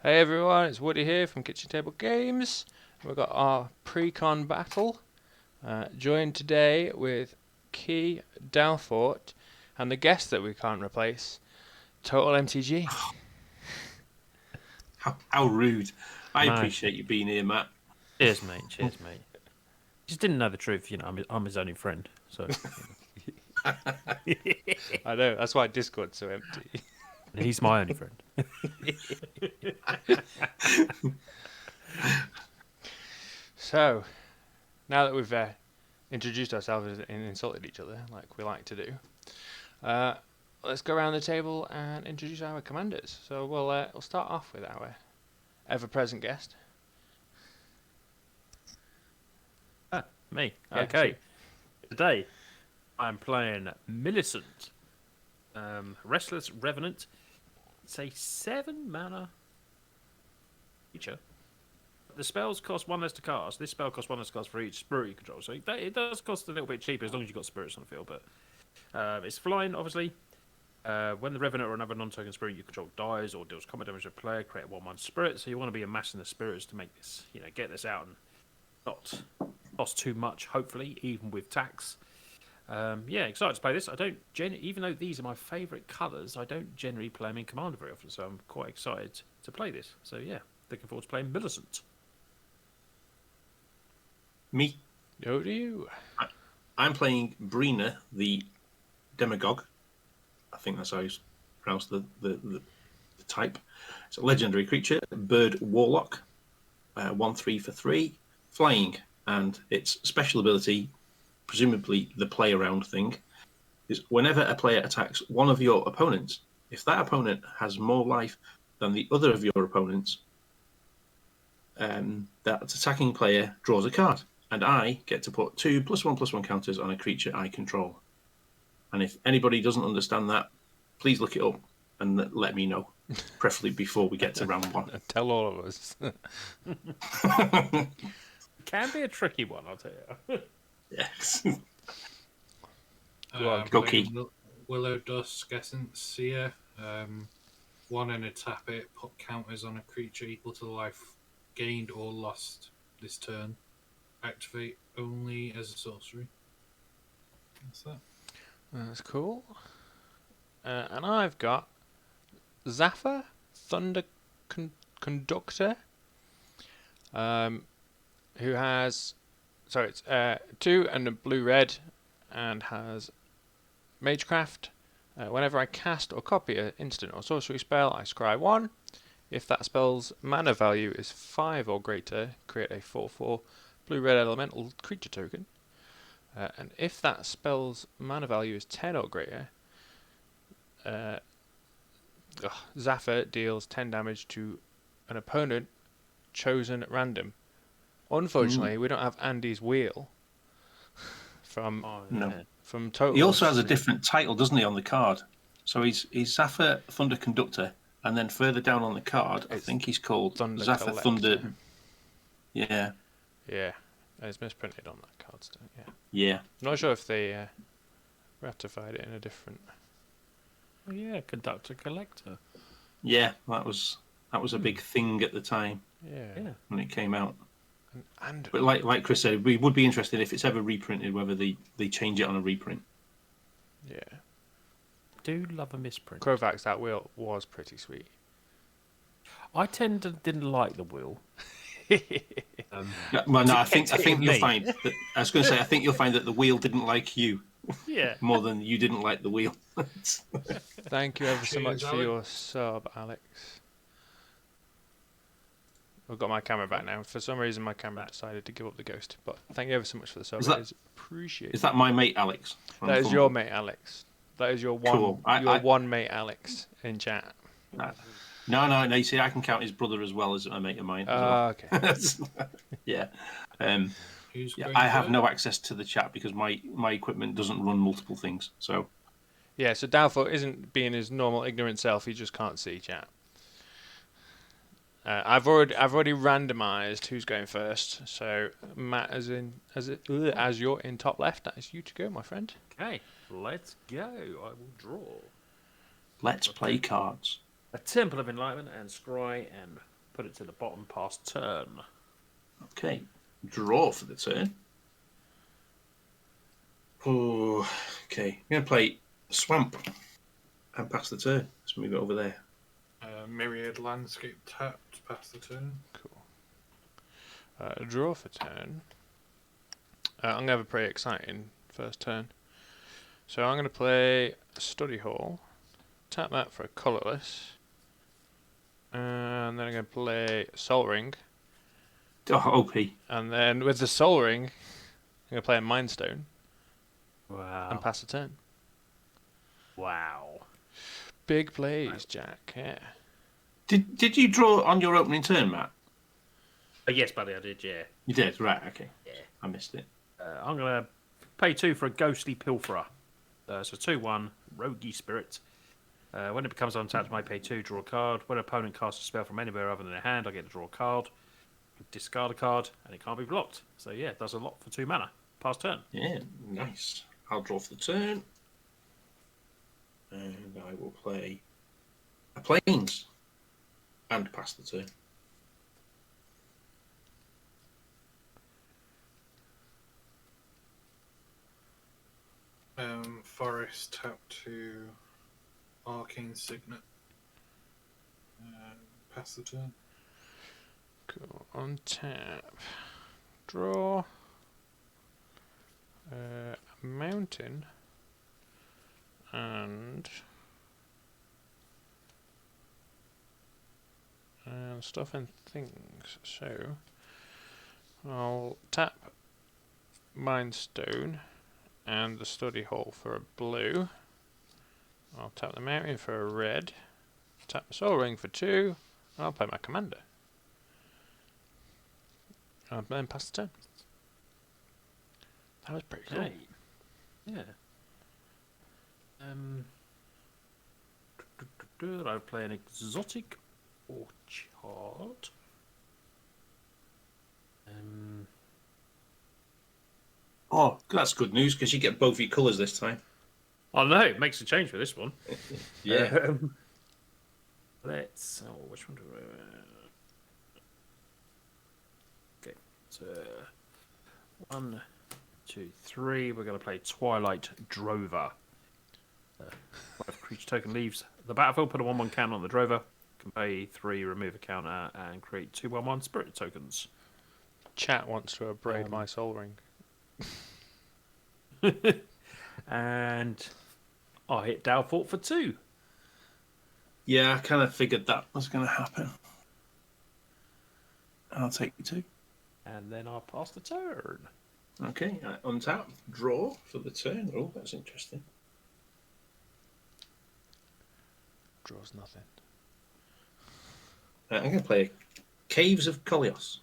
Hey everyone, it's Woody here from Kitchen Table Games. We've got our pre-con battle, joined today with Key, Dalfort, and the guest that we can't replace, TOTALmtg. How rude. I No. appreciate you being here, Matt. Cheers, mate. Cheers, mate. Just didn't know the truth. I'm his only friend. So I know, that's why Discord's so empty. he's my only friend. So, now that we've introduced ourselves and insulted each other, like we like to do, let's go around the table and introduce our commanders. So we'll start off with our ever-present guest. Me. Yeah, Okay. Today, I'm playing Millicent. Restless Revenant. It's a 7-mana creature. The spells cost 1 less to cast. This spell costs 1 less to cast for each spirit you control. So it does cost a little bit cheaper as long as you've got spirits on the field. But it's flying, obviously. When the Revenant or another non-token spirit you control dies or deals combat damage to a player, create a 1/1 spirit. So you want to be amassing the spirits to make this, get this out and not cost too much, hopefully, even with tax. Excited to play this. I don't even though these are my favourite colours, I don't generally play them in Commander very often, so I'm quite excited to play this. So yeah, looking forward to playing Millicent. Me, Over to you. I'm playing Breena, the Demagogue. I think that's how you pronounce the type. It's a legendary creature, bird warlock, 1/3 for 3, flying, and its special ability, presumably the play around thing, is whenever a player attacks one of your opponents, if that opponent has more life than the other of your opponents, that attacking player draws a card, and I get to put 2 +1/+1 counters on a creature I control. And if anybody doesn't understand that, please look it up and let me know, preferably before we get to round 1. Tell all of us. Can be a tricky one, I'll tell you. Yes. Go Key. Willowdusk, Essence, Seer. 1 and a tap it, put counters on a creature equal to the life gained or lost this turn. Activate only as a sorcery. That's that. That's cool. And I've got Zaff, Thunder Conductor, who has, it's 2 and a blue-red, and has Magecraft. Whenever I cast or copy an instant or sorcery spell, I scry 1. If that spell's mana value is 5 or greater, create a 4/4 blue-red elemental creature token. And if that spell's mana value is 10 or greater, Zaff deals 10 damage to an opponent chosen at random. Unfortunately, we don't have Andy's wheel from Total. He also has a different title, doesn't he, on the card? So he's Zaff Thunder Conductor, and then further down on the card, I think he's called Thunder Zaff Collector. Thunder. Yeah. Yeah, it's misprinted on that card still. Yeah. Yeah. Not sure if they ratified it in a different. Oh yeah, Conductor Collector. Yeah, that was a big thing at the time. Yeah. When it came out. And But like Chris said, we would be interested if it's ever reprinted, whether they change it on a reprint. yeah, Do love a misprint. Kovacs, that wheel was pretty sweet. I didn't like the wheel. Well, no, I think you'll me. find that. I was going to say, I think you'll find that the wheel didn't like you Yeah. more than you didn't like the wheel. Thank you ever so much Cheers, for Alex. your sub, Alex. I've got my camera back now. For some reason, my camera decided to give up the ghost. But thank you ever so much for the sub. Is that- It is appreciated. Is that my mate Alex? That is your mate, Alex. That is your one. Cool. One mate, Alex, in chat. No. You see, I can count his brother as well as a mate of mine. As well. Okay. Yeah. Who's Yeah, going I have first? no access to the chat because my equipment doesn't run multiple things. So Yeah. So Dalfort isn't being his normal ignorant self. He just can't see chat. I've already randomised who's going first. So Matt, as you're in top left, that is you to go, my friend. Okay, let's go. I will draw. let's play cards. a Temple of Enlightenment and scry and put it to the bottom past turn. Okay. Draw for the turn. Oh, okay. I'm going to play Swamp and pass the turn. Let's move it over there. Myriad Landscape tapped, pass the turn. Cool. Draw for turn. I'm going to have a pretty exciting first turn. So I'm going to play Study Hall. Tap that for a colourless. And then I'm going to play Soul Ring. Oh, OP. And then with the Soul Ring, I'm going to play a Mind Stone Wow. and pass the turn. Wow. Big plays, Jack. Yeah. Did you draw on your opening turn, Matt? Yes, buddy, I did, yeah. You did, right, okay. Yeah. I missed it. I'm going to pay 2 for a Ghostly Pilferer. So 2/1, Roguey Spirit. When it becomes untapped, I may pay 2, draw a card. When an opponent casts a spell from anywhere other than their hand, I get to draw a card, discard a card, and it can't be blocked. So yeah, it does a lot for 2 mana. Pass turn. Yeah, nice. I'll draw for the turn. And I will play a Plains and pass the turn. Forest tap to Arcane Signet. Pass the turn. Cool. Untap. Draw. A mountain. And stuff and things. So I'll tap Mind Stone and the Study Hall for a blue. I'll tap the mountain for a red. Tap the Soul Ring for 2. And I'll play my commander. And then pass the turn. That was pretty cool. Hey. Yeah. I'll play an exotic orchard. Oh, that's good news because you get both your colours this time. Oh no, it makes a change for this one. Yeah. Let's. Oh, which one do we? Okay, so 1, 2, 3. We're going to play Twilight Drover. 5 creature token leaves the battlefield. Put a 1/1 counter on the Drover. Can pay 3, remove a counter, and create 2 1/1 spirit tokens. Chat wants to abrade my Soul Ring. And I hit Dalfort for 2. Yeah, I kind of figured that was going to happen. I'll take you 2. And then I'll pass the turn. Okay, untap, draw for the turn. Oh, that's interesting. Draws nothing. I'm going to play Caves of Koilos.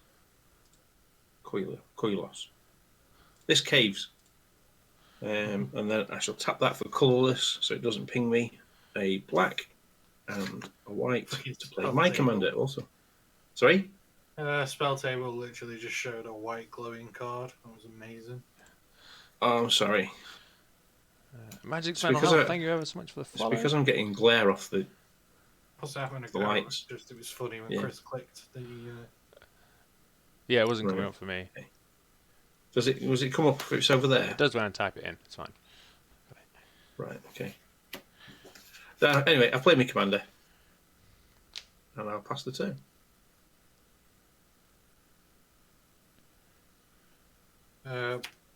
Koilos. This Caves. And then I shall tap that for colourless so it doesn't ping me. A black and a white to play my commander also. Sorry? Spell table literally just showed a white glowing card. That was amazing. Oh, I'm sorry. Magic It's because Health, thank you ever so much for the It's follow. because I'm getting glare off the... What's happening? The lights. Just it was funny when Yeah. Chris clicked the. Yeah, it wasn't coming Right. up for me. Was it come up if it's over there? It does when I type it in. It's fine. Right, okay. Anyway, I played my commander. And I'll pass the turn.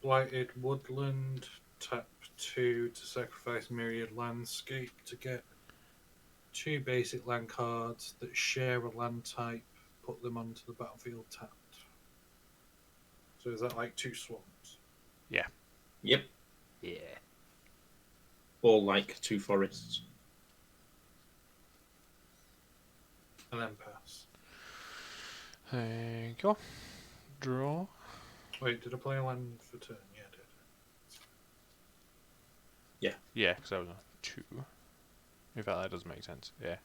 Blighted Woodland, tap 2 to sacrifice Myriad Landscape to get 2 basic land cards that share a land type, put them onto the battlefield tapped. So is that like 2 swamps? Yep. Yeah. Or like 2 forests. And then pass. There you go. Draw. Wait, did I play a land for turn? Yeah, I did. Yeah, because I was on 2. In fact, that does make sense. Yeah.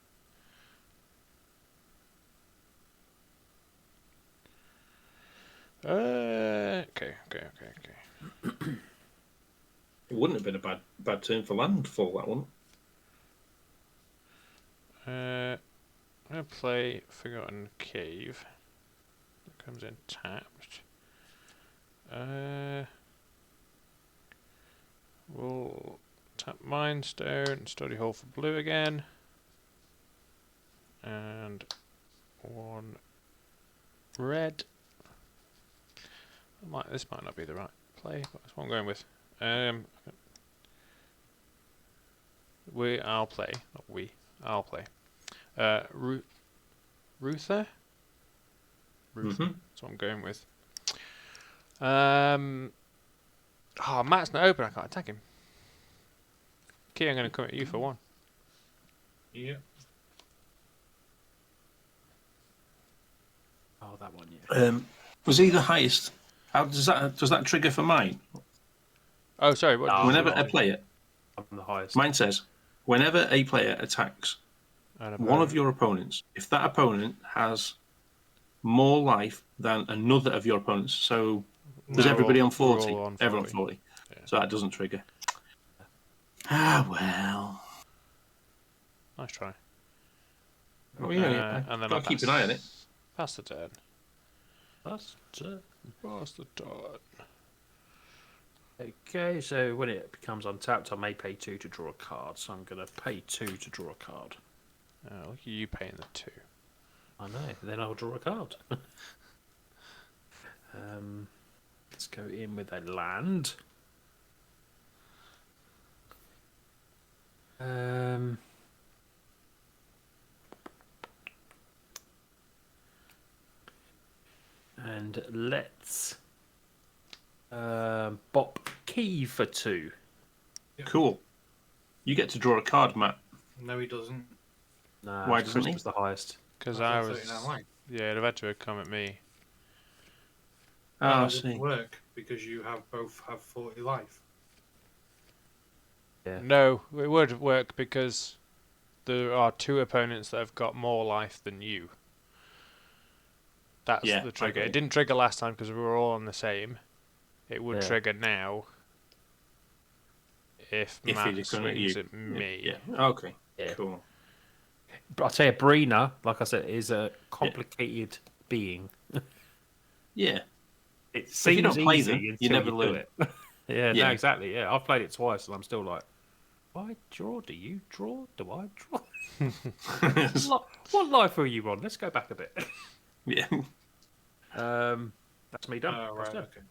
Okay. It wouldn't have been a bad turn for landfall, that one. I'm going to play Forgotten Cave. That comes in tapped. We'll tap Mind Stone, Study Hall for blue again. And 1 red. This might not be the right play, but that's what I'm going with. I'll play. Not we. I'll play. Ruther? Ruther. That's what I'm going with. Matt's not open. I can't attack him. Key, I'm going to come at you for 1. Yeah. Oh, that one, yeah. Was he the highest? How does that trigger for mine? Oh, sorry. What? No. Whenever I'm a player, the highest. mine says, whenever a player attacks one of your opponents, if that opponent has more life than another of your opponents, so there's everybody on 40, we're all on everyone 40. 40, Yeah. so that doesn't trigger. Ah, well. Nice try. Oh yeah, and then got to keep an eye on it. Pass the turn. That's Pass the turn. okay, so when it becomes untapped, I may pay 2 to draw a card. So I'm going to pay 2 to draw a card. Oh, look at you paying the 2. I know. Then I'll draw a card. Let's go in with a land. And let's bop key for 2. Cool. You get to draw a card, Matt. No, he doesn't. Nah, Why doesn't Chris he? was the highest. Because I I thought was. 39 line. Yeah, it'd have had to have come at me. Oh, No, I it see. wouldn't work because you both have 40 life. Yeah. No, it would work because there are 2 opponents that have got more life than you. That's Yeah, the I trigger. agree. It didn't trigger last time because we were all on the same. It would Yeah. trigger now if If Matt he'd gone at swings you. at me. Yeah. Okay. Yeah. Cool. But I'll tell you, Breena, like I said, is a complicated being. Yeah. It If you seems don't play easy them, until you never do learn. it. Yeah, Yeah. no, exactly. Yeah, I've played it twice, and I'm still like, do I draw? Do you draw? Do I draw? What life are you on? Let's go back a bit. Yeah. That's me done. Oh, That's right, done. okay.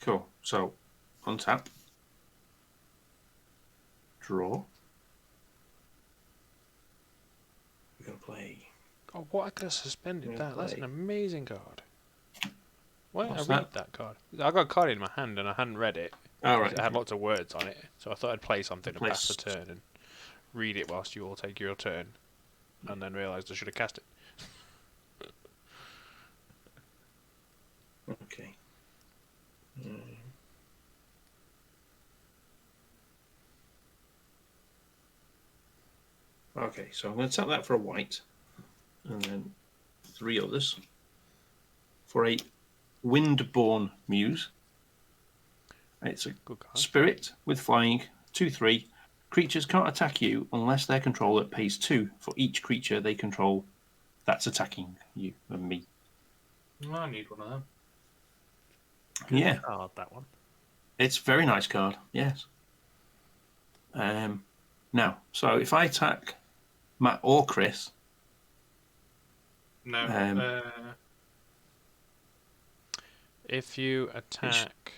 Cool. So, untap. Draw. We're going to play. Oh, what? I could have suspended Yeah, that. That's an play. amazing card. Why didn't What's I read that? that card? I got a card in my hand and I hadn't read it. All right. It had lots of words on it, so I thought I'd play something and Play pass the turn and read it whilst you all take your turn, and then realised I should have cast it. Okay. Okay, so I'm going to tap that for a white, and then 3 others for a Windborn Muse. It's a Good card. spirit with flying, 2/3. Creatures can't attack you unless their controller pays 2 for each creature they control that's attacking you and me. I need one of them. Yeah, Card, that one. it's a very nice card. Yes. Now, so if I attack Matt or Chris, No. If you attack,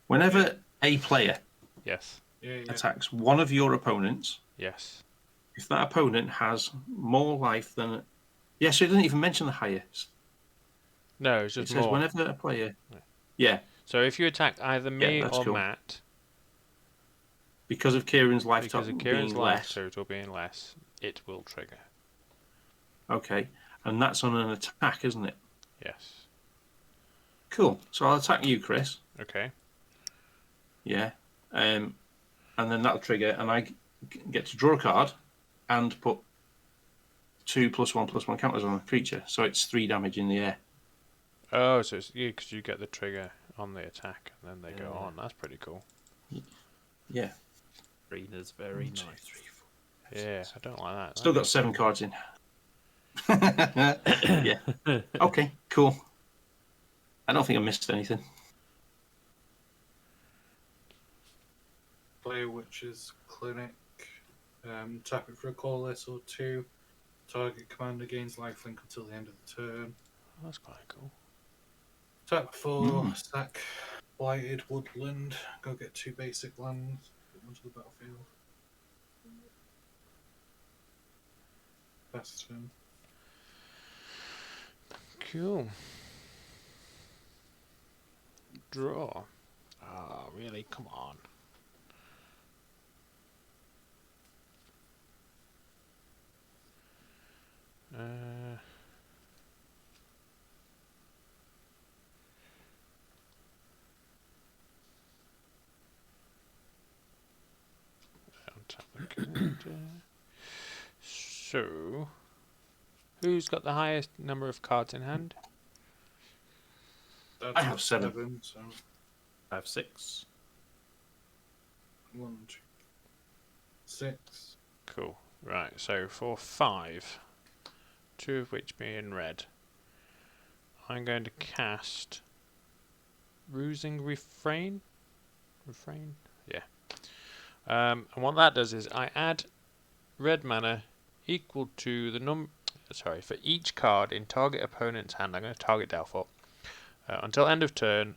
whenever a player yes, Yeah. attacks one of your opponents, yes, if that opponent has more life than... Yeah, so it doesn't even mention the highest. no, it's It just says more. whenever a player... Yeah. Yeah, So if you attack either me that's or cool. Matt, because of Kieran's life because of total Kieran's being life less. total being less, it will trigger. Okay, and that's on an attack, isn't it? Yes. Cool. So I'll attack you, Chris. Okay. Yeah. And then that'll trigger, and I get to draw a card and put 2+1/+1 counters on a creature. So it's 3 damage in the air. Oh, so it's you because you get the trigger on the attack and then they go Yeah. on. That's pretty cool. Yeah. Breena's very 1, 2, nice. 3, 4. Yeah, I don't like that. Still That got 7 cards in. Yeah. Okay, cool. I don't think I missed anything. Play Witch's Clinic. Tap it for a colorless or 2. Target commander gains lifelink until the end of the turn. that's quite cool. Tap 4, sack Blighted Woodland. Go get 2 basic lands. Put them onto the battlefield. Best turn. Cool. Draw. Oh, really? Come on. Untap the commander. So, who's got the highest number of cards in hand? I have 7. So I have 6. 1, 2, 6. Cool. Right, so for 5, 2 of which being red, I'm going to cast Rusing Refrain. Refrain? Yeah. And what that does is I add red mana equal to the for each card in target opponent's hand. I'm going to target Dalfort. Until end of turn,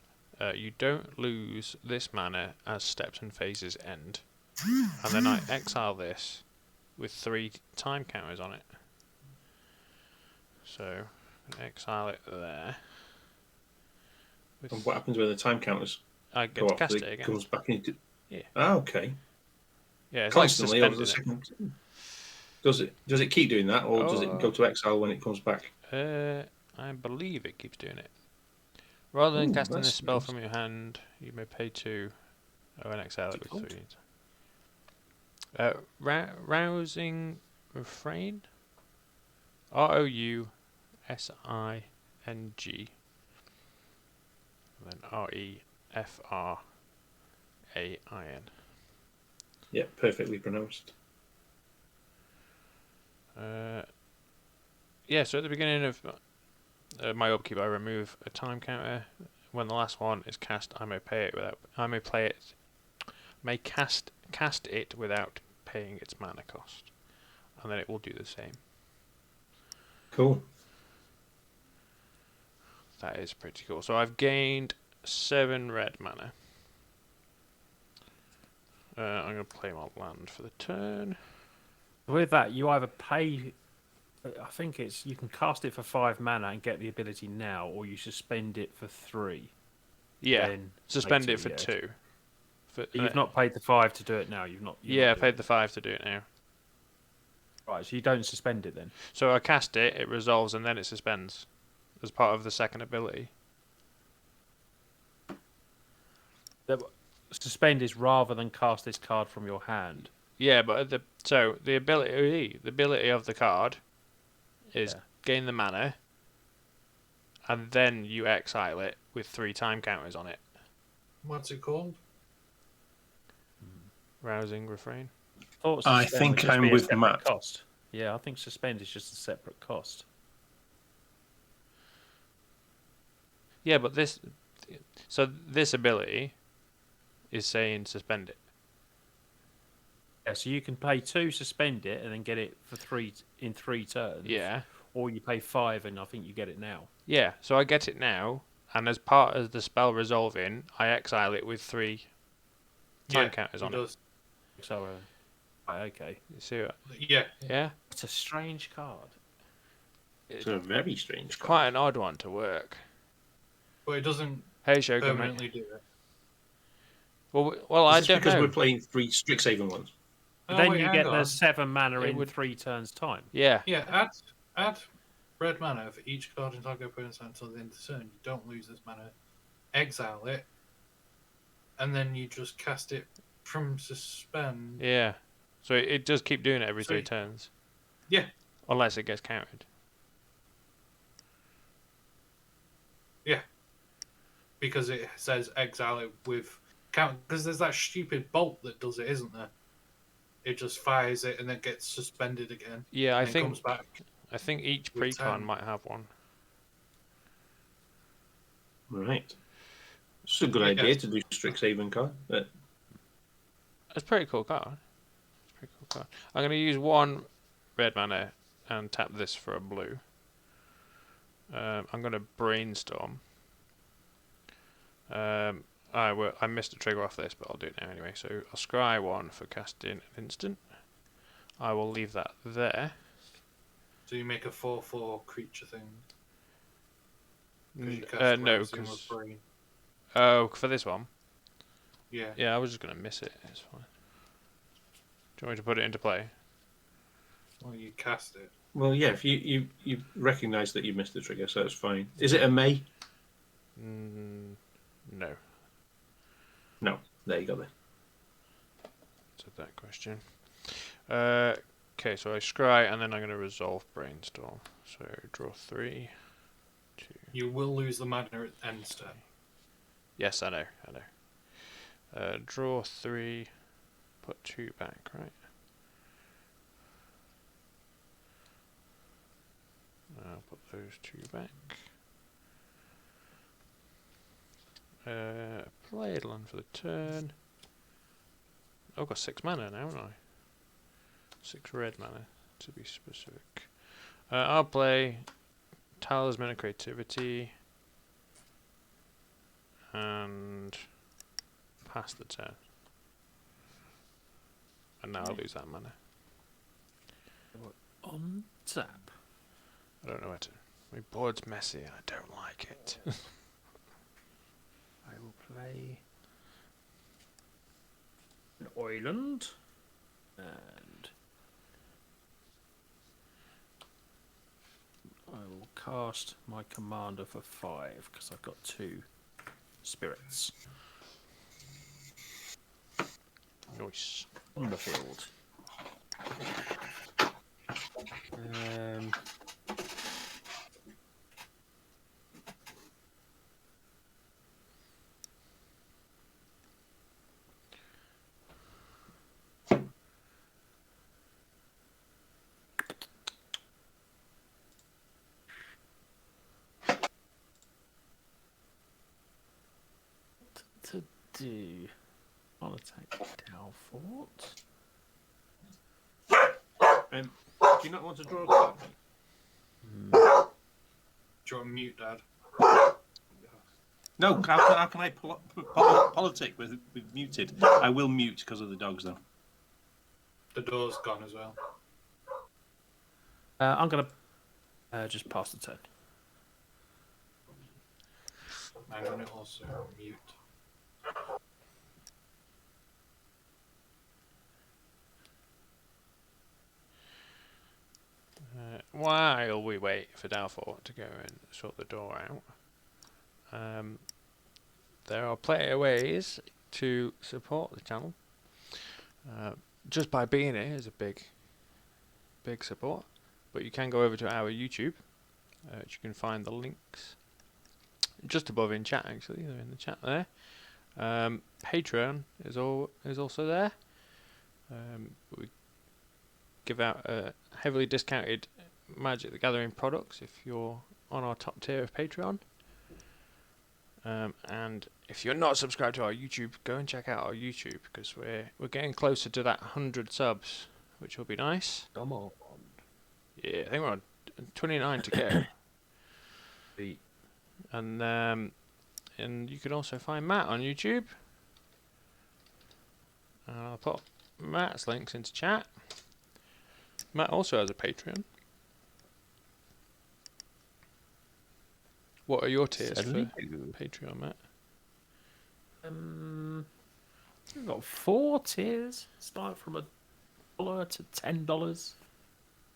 you don't lose this mana as steps and phases end. And then I exile this with 3 time counters on it. So, I'm going to exile it there. And what happens when the time counters I go get to off? cast It it again. comes back into... Yeah. Ah, okay. Yeah, it's Constantly like over the suspending second... Does it keep doing that, or does it go to exile when it comes back? it. I believe it keeps doing it. Rather than Ooh, casting that's this spell nice. from your hand, you may pay 2 and exile it with 3. Rousing Refrain. Rousing. And then Refrain. Yeah, perfectly pronounced. Yeah, so at the beginning of my upkeep, I remove a time counter. When the last one is cast, I may cast it without paying its mana cost, and then it will do the same. Cool. That is pretty cool. So I've gained 7 red mana. I'm going to play my land for the turn. With that, you either pay. I think it's you can cast it for 5 mana and get the ability now, or you suspend it for 3. Yeah, Then suspend pay it for 2. You've not paid the 5 to do it now. You've not. I paid the 5 to do it now. Right, so you don't suspend it then. So I cast it, it resolves, and then it suspends as part of the second ability. Suspend is rather than cast this card from your hand. Yeah, but the ability of the card is gain the mana, and then you exile it with 3 time counters on it. What's it called? Rousing Refrain. I think I'm with Matt. Cost. Yeah, I think suspend is just a separate cost. Yeah, but this ability is saying suspend it. Yeah, so you can pay 2, suspend it, and then get it for 3 in 3 turns. Yeah. Or you pay 5, and I think you get it now. Yeah, so I get it now, and as part of the spell resolving, I exile it with 3 time counters on it. So, okay. You see what? Yeah. Yeah? It's a strange card. It's a very strange It's card. quite an odd one to work. But it doesn't Hey, Shogun, permanently mate. do it. Well, I Is this don't because know. we're playing 3 Strixhaven ones? But Oh, then wait, you hang get on. the 7 mana It in would- 3 turns' time. Yeah. Yeah, add red mana for each card in target opponent's hand until the end of the turn. You don't lose this mana. Exile it, and then you just cast it from suspend. Yeah. So it does keep doing it every So 3 turns. Yeah. Unless it gets countered. Yeah. Because it says exile it with count. Because there's that stupid bolt that does it, isn't there? it just fires it and then gets suspended again. Yeah, And then comes back. I think each with precon 10. might have one. Right. It's a good Yeah. idea to do Strixhaven card. But It's a pretty cool card. It's a pretty cool card. I'm going to use 1 red mana and tap this for a blue. I'm going to brainstorm. I missed a trigger off this, but I'll do it now anyway. So I'll scry 1 for casting an instant. I will leave that there. So you make a 4/4 creature thing. 'Cause you cast No, Rising because with Brain. for this one. Yeah. Yeah, I was just going to miss it. It's fine. Do you want me to put it into play? Well, you cast it. well, yeah, if you recognise that you missed the trigger, so it's fine. Is it a May? No. No. There you go then. To that question. Okay, so I scry and then I'm going to resolve brainstorm. So draw 3, 2. You will lose the mana at end step. Yes, I know. Draw 3, put 2 back, right? I'll put those 2 back. Play a land for the turn. I've got 6 mana now, haven't I? 6 red mana, to be specific. I'll play Talisman of Creativity and pass the turn. And now I'll lose that mana. On tap. I don't know where to. My board's messy and I don't like it. I will play an island and I will cast my commander for 5 because I've got 2 spirits Nice. on the field. To do, I'll attack Dalfort. Do you not want to draw a card? Do you want to mute, Dad? No, how can I politic with muted? I will mute because of the dogs, though. The door's gone as well. I'm gonna just pass the turn. I'm going to also mute. While we wait for Dalfort to go and sort the door out, there are plenty of ways to support the channel. Just by being here is a big support, but you can go over to our YouTube, which you can find the links just above in chat. Actually, they're in the chat there. Patreon is also there. We give out heavily discounted Magic the Gathering products if you're on our top tier of Patreon. And if you're not subscribed to our YouTube, go and check out our YouTube because we're getting closer to that 100 subs, which will be nice. Come on. Yeah, I think we're on 29 to go. And you can also find Matt on YouTube. I'll put Matt's links into chat. Matt also has a Patreon. What are your tiers Certainly for Patreon, Matt? We've got 4 tiers, start from $1 to $10.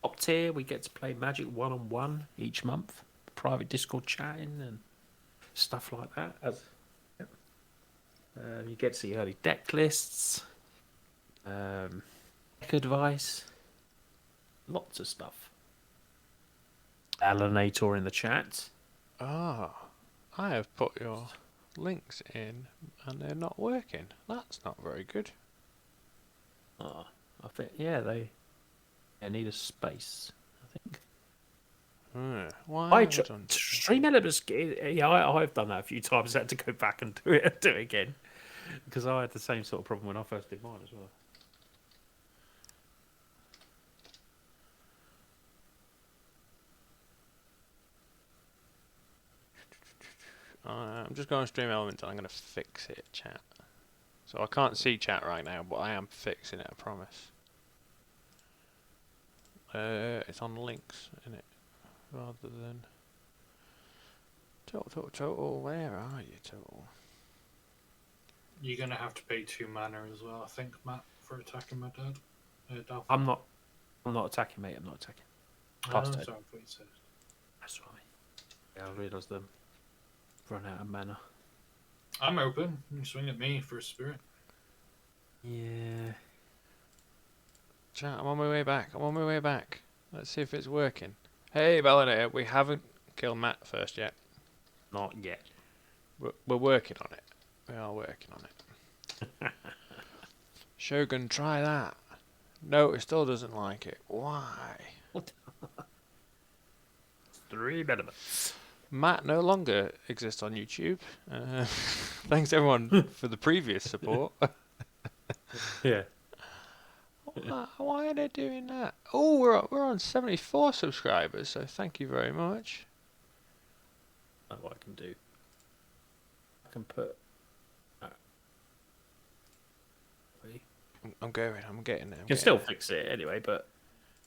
Top tier, we get to play Magic 1-on-1 each month, private Discord chatting and stuff like that. You get to see early deck lists, deck advice, lots of stuff. Alanator in the chat. I have put your links in and they're not working. That's not very good. Oh, I think they need a space. I think. Why? Don't Stream elements. Yeah, I've done that a few times. I had to go back and do it again because I had the same sort of problem when I first did mine as well. I'm just going to stream elements and I'm going to fix it, chat. So I can't see chat right now, but I am fixing it, I promise. It's on links, isn't it? Rather than... Total, where are you, Total? You're going to have to pay 2 mana as well, I think, Matt, for attacking my dad. Dalfort. I'm not attacking, mate. I'm not attacking. Sorry, Past I turn. thought you said. That's right. Yeah, I realised them run out of mana. I'm open. You can swing at me for a spirit. Yeah. Chat, I'm on my way back. Let's see if it's working. Hey, Bellinator, we haven't killed Matt first yet. Not yet. We're working on it. We are working on it. Shogun, try that. No, it still doesn't like it. Why? 3 elements. Matt no longer exists on YouTube. Thanks everyone for the previous support. Yeah. Why are they doing that? Oh, we're on 74 subscribers, so thank you very much. That's what I can do. I can put. I'm getting there. You can still fix it anyway, but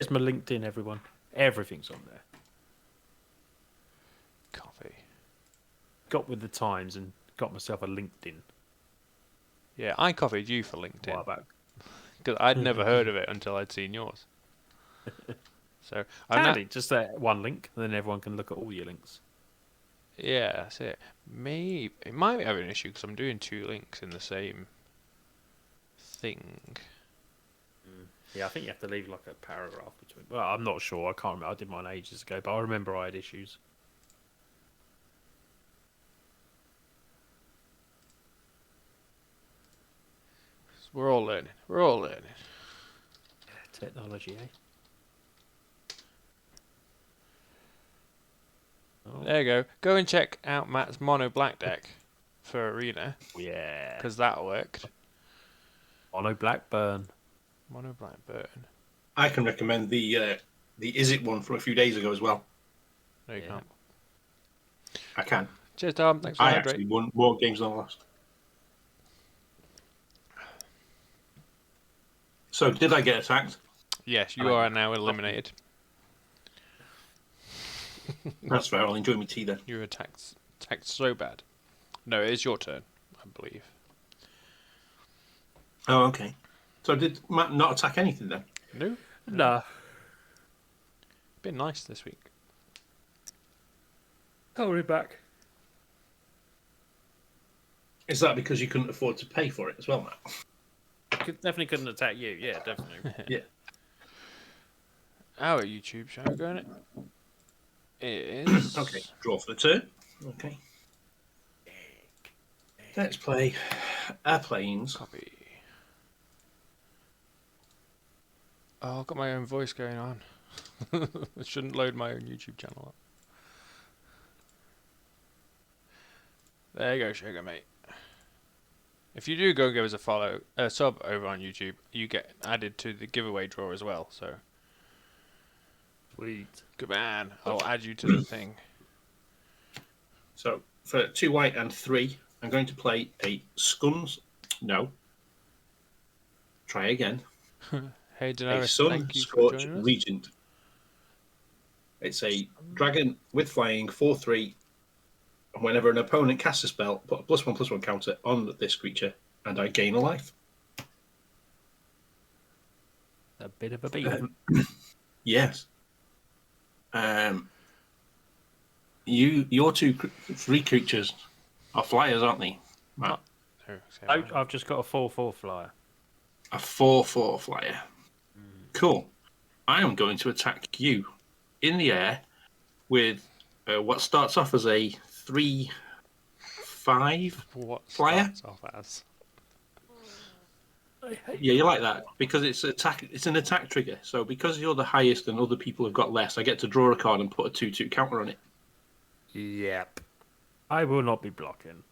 it's my LinkedIn, everyone. Everything's on there. Copy. Got with the times and got myself a LinkedIn. Yeah, I copied you for A while LinkedIn back. because I'd never heard of it until I'd seen yours. So I'm Handy, just that one link, and then everyone can look at all your links. yeah, that's it. Maybe it might be having an issue because I'm doing 2 links in the same thing. Yeah, I think you have to leave like a paragraph between. Well, I'm not sure. I can't remember. I did mine ages ago, but I remember I had issues. We're all learning. Yeah, Technology, eh? Oh, there you go. Go and check out Matt's mono black deck for Arena yeah. because that worked. Mono Blackburn. Mono Blackburn. I can recommend the Is It one from a few days ago as well. No, you Yeah. can't. I can. Cheers, Tom. Thanks for I the actually hydrate. won more games than I lost. So, did I get attacked? Yes, you are now eliminated. That's fair. I'll enjoy my tea then. You were attacked so bad. No, it is your turn, I believe. Oh, okay. So, did Matt not attack anything then? No? Nah. Been nice this week. Hurry back. Is that because you couldn't afford to pay for it as well, Matt? Definitely couldn't attack you. Yeah, definitely. Yeah. Our YouTube show going it. It is. Okay. Draw for the turn. Okay. Let's play Airplanes. Copy. Oh, I've got my own voice going on. I shouldn't load my own YouTube channel up. There you go, Sugar Mate. If you do go give us a sub over on YouTube, you get added to the giveaway draw as well. So, Sweet. good man. I'll add you to the thing. So, for 2 white and 3, I'm going to play a Scuns. No. Try again. Hey, A Daenerys, Sun thank you for Scorch joining us. Regent. It's a dragon with flying, 4/3. And whenever an opponent casts a spell, put a +1/+1 counter on this creature, and I gain a life. A bit of a beat. Yes. Your 3 creatures are flyers, aren't they, Matt? No, say I've just got a 4/4 flyer. A 4/4 flyer. Cool. I am going to attack you in the air with what starts off as a 3/5 what flyer. starts off as. Yeah, you like that because it's attack. It's an attack trigger. So because you're the highest and other people have got less, I get to draw a card and put a 2/2 counter on it. Yep. I will not be blocking.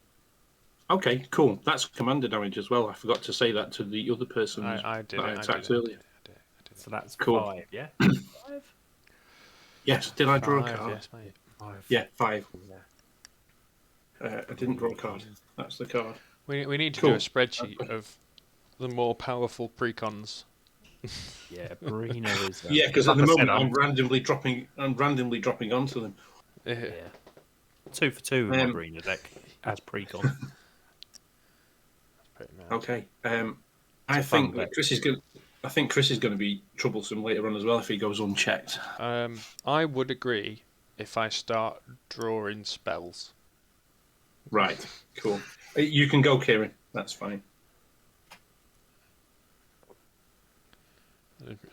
Okay, cool. That's commander damage as well. I forgot to say that to the other person I did that I it. attacked earlier. I did it. So that's Cool. 5, yeah? 5? Yes, did I draw a 5, card? yes, mate. 5. Yeah, 5. Yeah. I didn't draw a card. That's the card. We need to Cool. do a spreadsheet of the more powerful precons. Yeah, Breena is. Yeah, because like at the I said, moment I'm randomly dropping onto them. Yeah. 2 for 2 with my Um, Breena deck as precon. Pretty mad. Okay. I It's a fun think deck. Chris is going. I think Chris is going to be troublesome later on as well if he goes unchecked. I would agree if I start drawing spells. Right. Cool. You can go, Kieran. That's fine.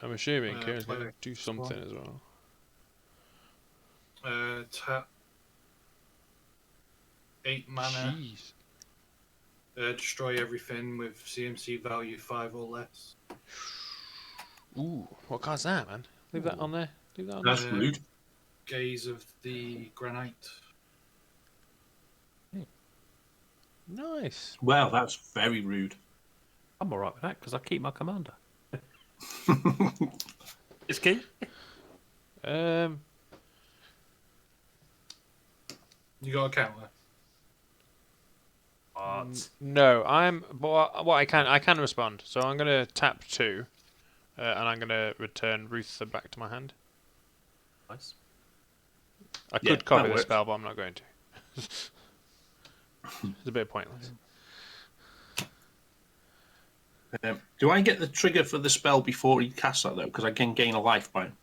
I'm assuming Kieran's play going to do something as well. Tap 8 mana. Jeez. Destroy everything with CMC value 5 or less. Ooh, what card's that, man? Leave that on there. Leave that on That's there. rude. Gaze of the Granite. Nice. Well, that's very rude. I'm alright with that because I keep my commander. It's key. You got a counter? No, but what I can respond. So I'm gonna tap 2, and I'm gonna return Ruther back to my hand. Nice. I Yeah, could copy that the works. spell, but I'm not going to. It's a bit pointless. Do I get the trigger for the spell before he casts that though? Because I can gain a life by him.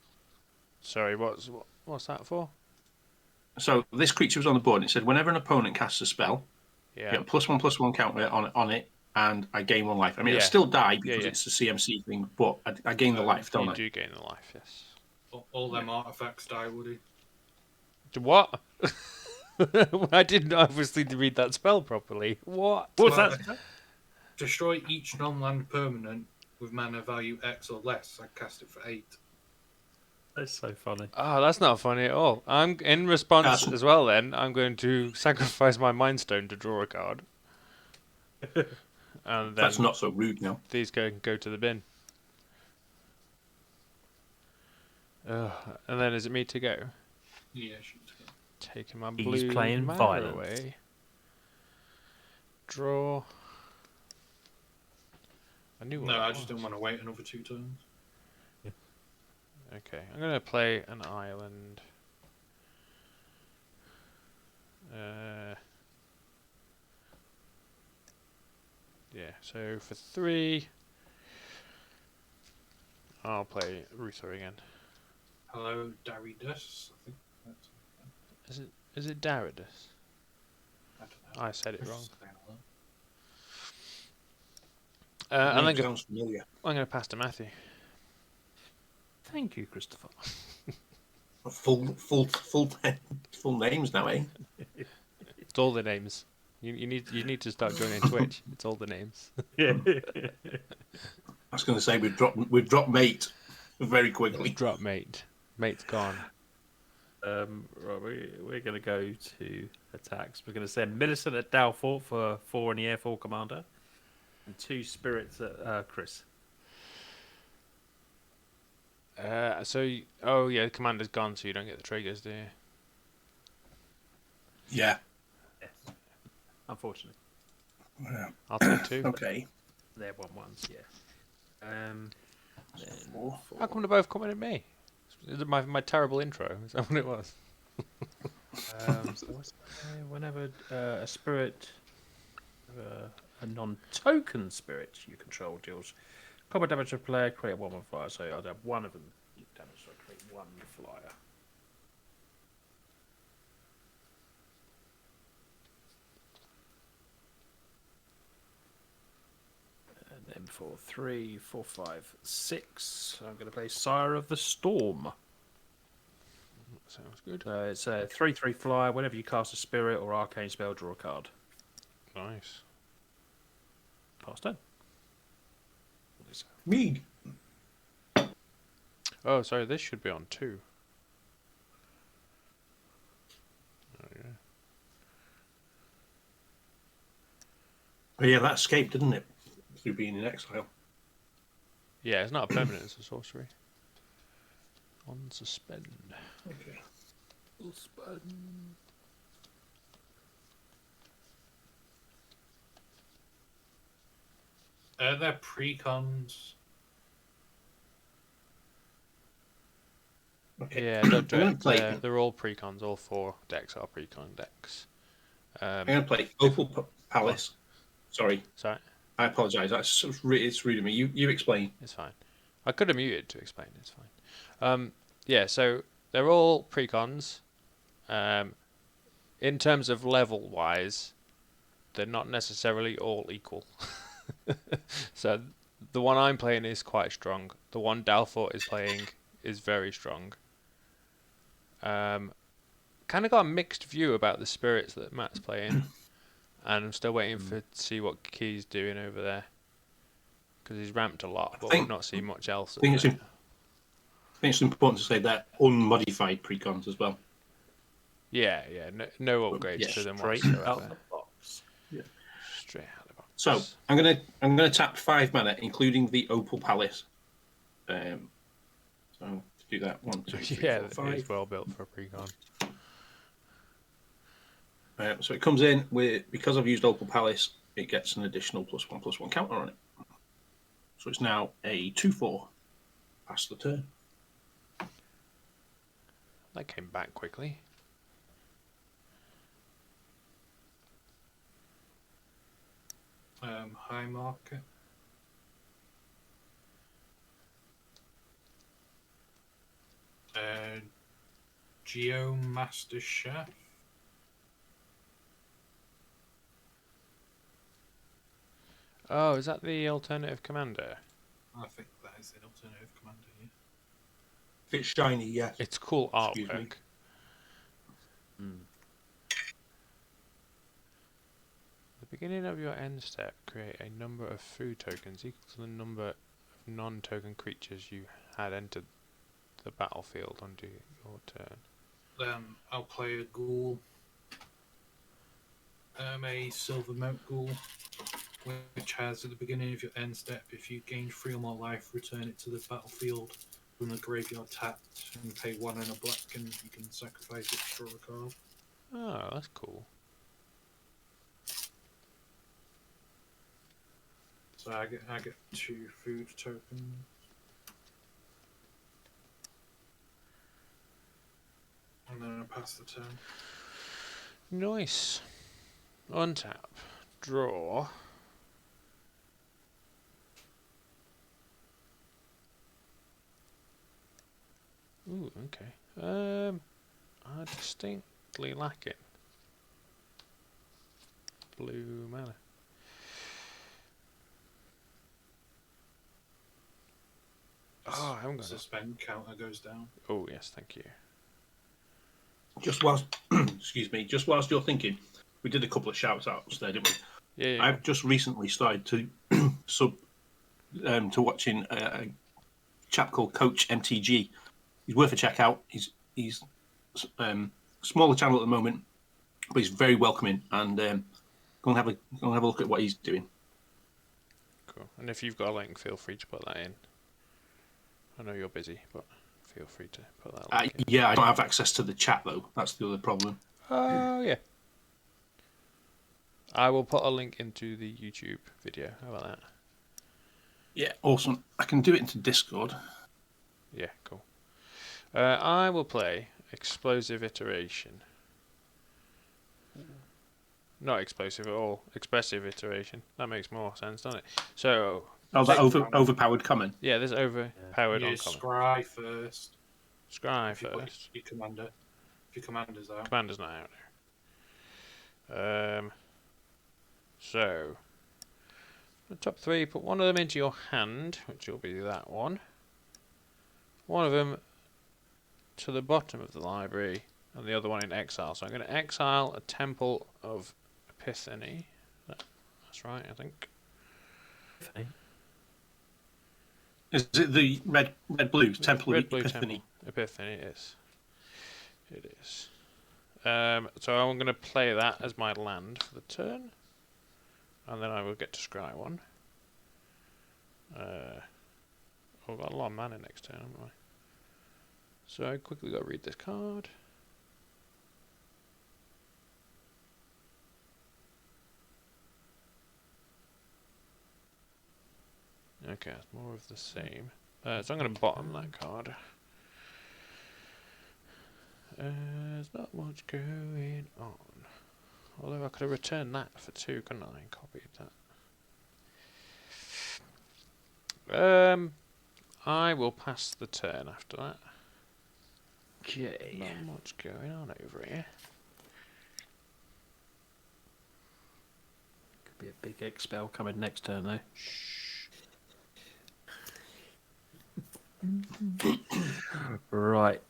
Sorry, what's that for? So this creature was on the board. And it said whenever an opponent casts a spell, Yeah. you get +1/+1 counter on it, and I gain 1 life. I mean, Yeah. it'll still die because yeah. it's a CMC thing, but I gain the life, don't You I? do gain the life, yes. All them artifacts die, Woody. What? I didn't obviously read that spell properly. What? What's Well, that? Destroy each non-land permanent with mana value X or less. I cast it for 8. That's so funny. Oh, that's not funny at all. I'm in response That's- as well. Then I'm going to sacrifice my Mind Stone to draw a card, and then That's not so rude now. these can go to the bin. And then is it me to go? Yeah, shoot. Taking my He's blue playing mana violence. away. Draw. I knew what No, that I just was. don't want to wait another 2 turns. Okay, I'm gonna play an island. Yeah, so for 3, I'll play Ruther again. Hello, Daridus. I think that's. Is it Daridus? I don't know. I said it wrong. Name I'm sounds familiar. gonna pass to Matthew. Thank you, Christopher. Full names now, eh? It's all the names. You need to start joining Twitch. It's all the names. Yeah. I was going to say we've dropped mate very quickly. Drop mate. Mate's gone. Right, we're going to go to attacks. We're going to send Millicent at Dalfort for 4 in the Air 4 Commander, and 2 spirits at Chris. Oh yeah, the commander's gone, so you don't get the triggers, do you? Yeah. Yes. Unfortunately, Yeah. I'll take 2. Okay. they're 1/1s. Yeah. Then Four. How come they both coming at me? Is it my terrible intro? Is that what it was? so what's whenever a spirit, a non-token spirit you control deals combat damage to a player, create 1/1 flyer. So I'd have one of them damage, so I create 1 flyer. And then for 3, 4, 5, 6, I'm going to play Sire of the Storm. Sounds good. It's a 3/3 flyer. Whenever you cast a spirit or arcane spell, draw a card. Nice. Pass turn. this out. Me. Oh, sorry, this should be on 2. Oh, yeah. Oh, yeah, that escaped, didn't it? Through being in exile. Yeah, it's not a permanent, it's a sorcery. On suspend. Okay. They're precons. Okay. Yeah, don't do I'm it. going to play. They're all precons, all 4 decks are precon decks. I'm going to play Opal Palace. Sorry, Sorry, I apologise. That's it's rude of me. You explain. it's fine. I could have muted to explain, it's fine. Yeah, so they're all precons. In terms of level wise, they're not necessarily all equal. So the one I'm playing is quite strong. The one Dalfort is playing is very strong. Kind of got a mixed view about the spirits that Matt's playing, and I'm still waiting to see what Key's doing over there, because he's ramped a lot, but we've not seen much else. I think it's important to say they're unmodified precons as well. Yeah, no upgrades Yeah, to them Straight whatsoever. out the box. Straight out of the box. So I'm gonna tap 5 mana, including the Opal Palace. So to do that, 1, 2, 3, Yeah, 4, 5. it's well built for a precon. So it comes in with, because I've used Opal Palace, it gets an additional +1/+1 counter on it. So it's now a 2/4. Pass the turn. That came back quickly. High market. Geo Master Chef. Oh, is that the alternative commander? I think that is the alternative commander. Yeah. If it's shiny, yes. It's cool Excuse me. artwork. At the beginning of your end step, create a number of food tokens equal to the number of non-token creatures you had entered the battlefield on your turn. Then I'll play a ghoul. A silver moat ghoul, which has at the beginning of your end step, if you gain 3 or more life, return it to the battlefield from the graveyard tapped and pay 1 and a black, and you can sacrifice it to draw a card. Oh, that's cool. So I get 2 food tokens. And then I pass the turn. Nice. Untap. Draw. Ooh, okay. I distinctly lack it. Blue mana. Oh, I haven't got it. Suspend counter goes down. Oh, yes, thank you. Just whilst, excuse me, just whilst you're thinking, we did a couple of shouts outs there, didn't we? Yeah. I've just recently started to to watching a chap called Coach MTG. He's worth a check out. He's smaller channel at the moment, but he's very welcoming. And go and have a look at what he's doing. Cool. And if you've got a link, feel free to put that in. I know you're busy, but feel free to put that link in. Yeah, I don't have access to the chat though. That's the other problem. Oh, yeah. I will put a link into the YouTube video. How about that? Yeah, awesome. I can do it into Discord. Yeah, cool. I will play Explosive Iteration. Not explosive at all. Expressive Iteration. That makes more sense, doesn't it? So... Oh, that overpowered common. Yeah, there's overpowered You uncommon. scry first. Scry If you put first. your commander. If your commander's out. Commander's not out there. So... the top 3, put one of them into your hand, which will be that one. One of them to the bottom of the library, and the other one in exile. So I'm going to exile a Temple of Epiphany. That's right, I think. Is it the red blue Temple Red of Blue Epiphany? Temple. Epiphany, it is. It is. So I'm going to play that as my land for the turn. And then I will get to scry one. I've got a lot of mana next turn, haven't I? So I quickly got to read this card. Okay, it's more of the same. So I'm going to bottom that card. There's not much going on. Although I could have returned that for 2, couldn't I? And copied that. I will pass the turn after that. Okay. Not much going on over here. Could be a big expel coming next turn, though. Right.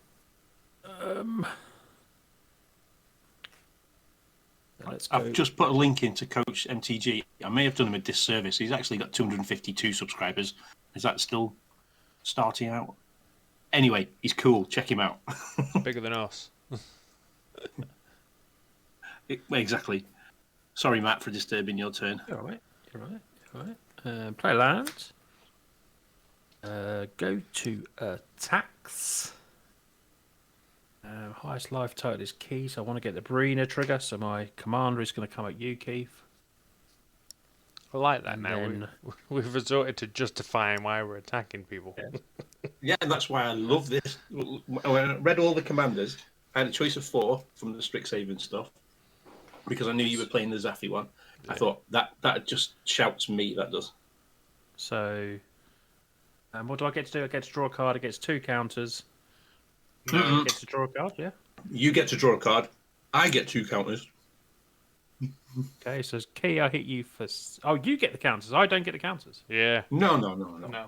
Let's go. I've just put a link into Coach MTG. I may have done him a disservice. He's actually got 252 subscribers. Is that still starting out? Anyway, he's cool. Check him out. Bigger than us. Exactly. Sorry, Matt, for disturbing your turn. All right. All right. All right. Play land. Go to attacks. Highest life total is key, so I want to get the Breena trigger, so my commander is going to come at you, Keith. I like that And now. then- We've resorted to justifying why we're attacking people. Yeah, that's why I love this. When I read all the commanders, I had a choice of 4 from the Strixhaven stuff because I knew you were playing the Zaffy one. I thought that just shouts me. That does. So, what do I get to do? I get to draw a card. It gets 2 counters. Mm-mm. I get to draw a card, yeah. You get to draw a card. I get 2 counters. Okay, so key, I hit you for. Oh, you get the counters. I don't get the counters. Yeah. No. No,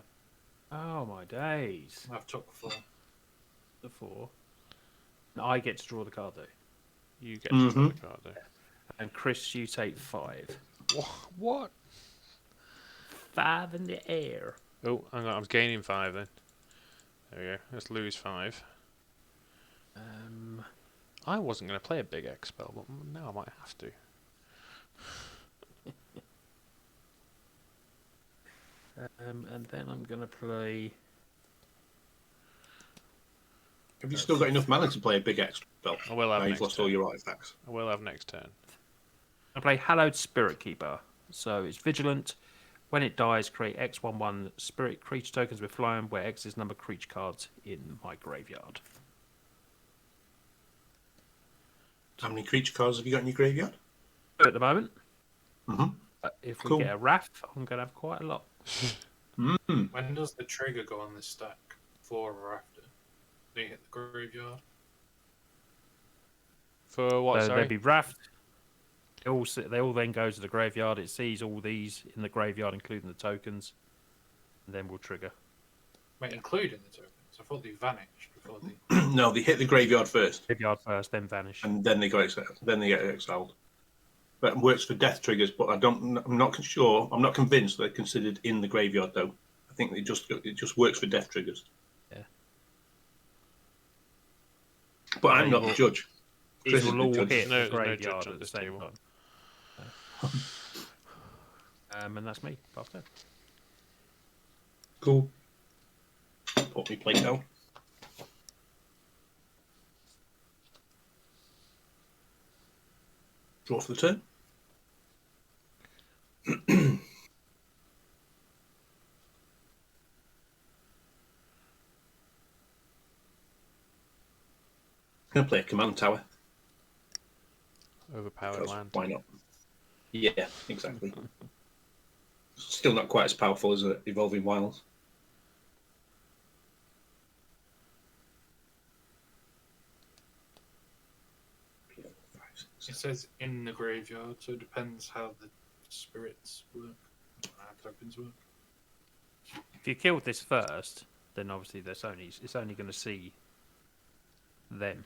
Oh my days. I've took 4. The 4. And I get to draw the card though. You get to draw the card, though. And Chris, you take 5. What? 5 in the air. Oh, hang on. I was gaining 5 then. There we go. Let's lose 5. I wasn't going to play a big X spell, but now I might have to. And then I'm going to play. Have you still got enough mana to play a big X spell? I will have Now you've next lost turn. all your artifacts. I will have next turn. I play Hallowed Spirit Keeper. So it's vigilant. When it dies, create X/1/1 spirit creature tokens with flying, where X is number of creature cards in my graveyard. How many creature cards have you got in your graveyard? At the moment, Mm-hmm. if we Cool. get a Wrath, I'm going to have quite a lot. When does the trigger go on this stack? 4 or after? They hit the graveyard. For what, So sorry? they'll be Wrath. They all then go to the graveyard. It sees all these in the graveyard, including the tokens, and then we'll trigger. Wait, including the tokens? I thought they vanished before they. No, they hit the graveyard first, Graveyard first, then vanish. and then they go exiled. Then they get exiled. That works for death triggers, but I'm not sure. I'm not convinced they're considered in the graveyard though. I think it just works for death triggers. Yeah. But I'm not the judge. These Chris is will the all judge. hit No- the no graveyard judge on at the this same table. time. And that's me. Pass turn. Cool. Put me plate down. Draw for the turn. Gonna play a command tower. Overpowered Because land. why not? Yeah, exactly. Still not quite as powerful as Evolving Wilds. It says in the graveyard, so it depends how the spirits work. Tokens work. If you killed this first, then obviously it's only going to see them.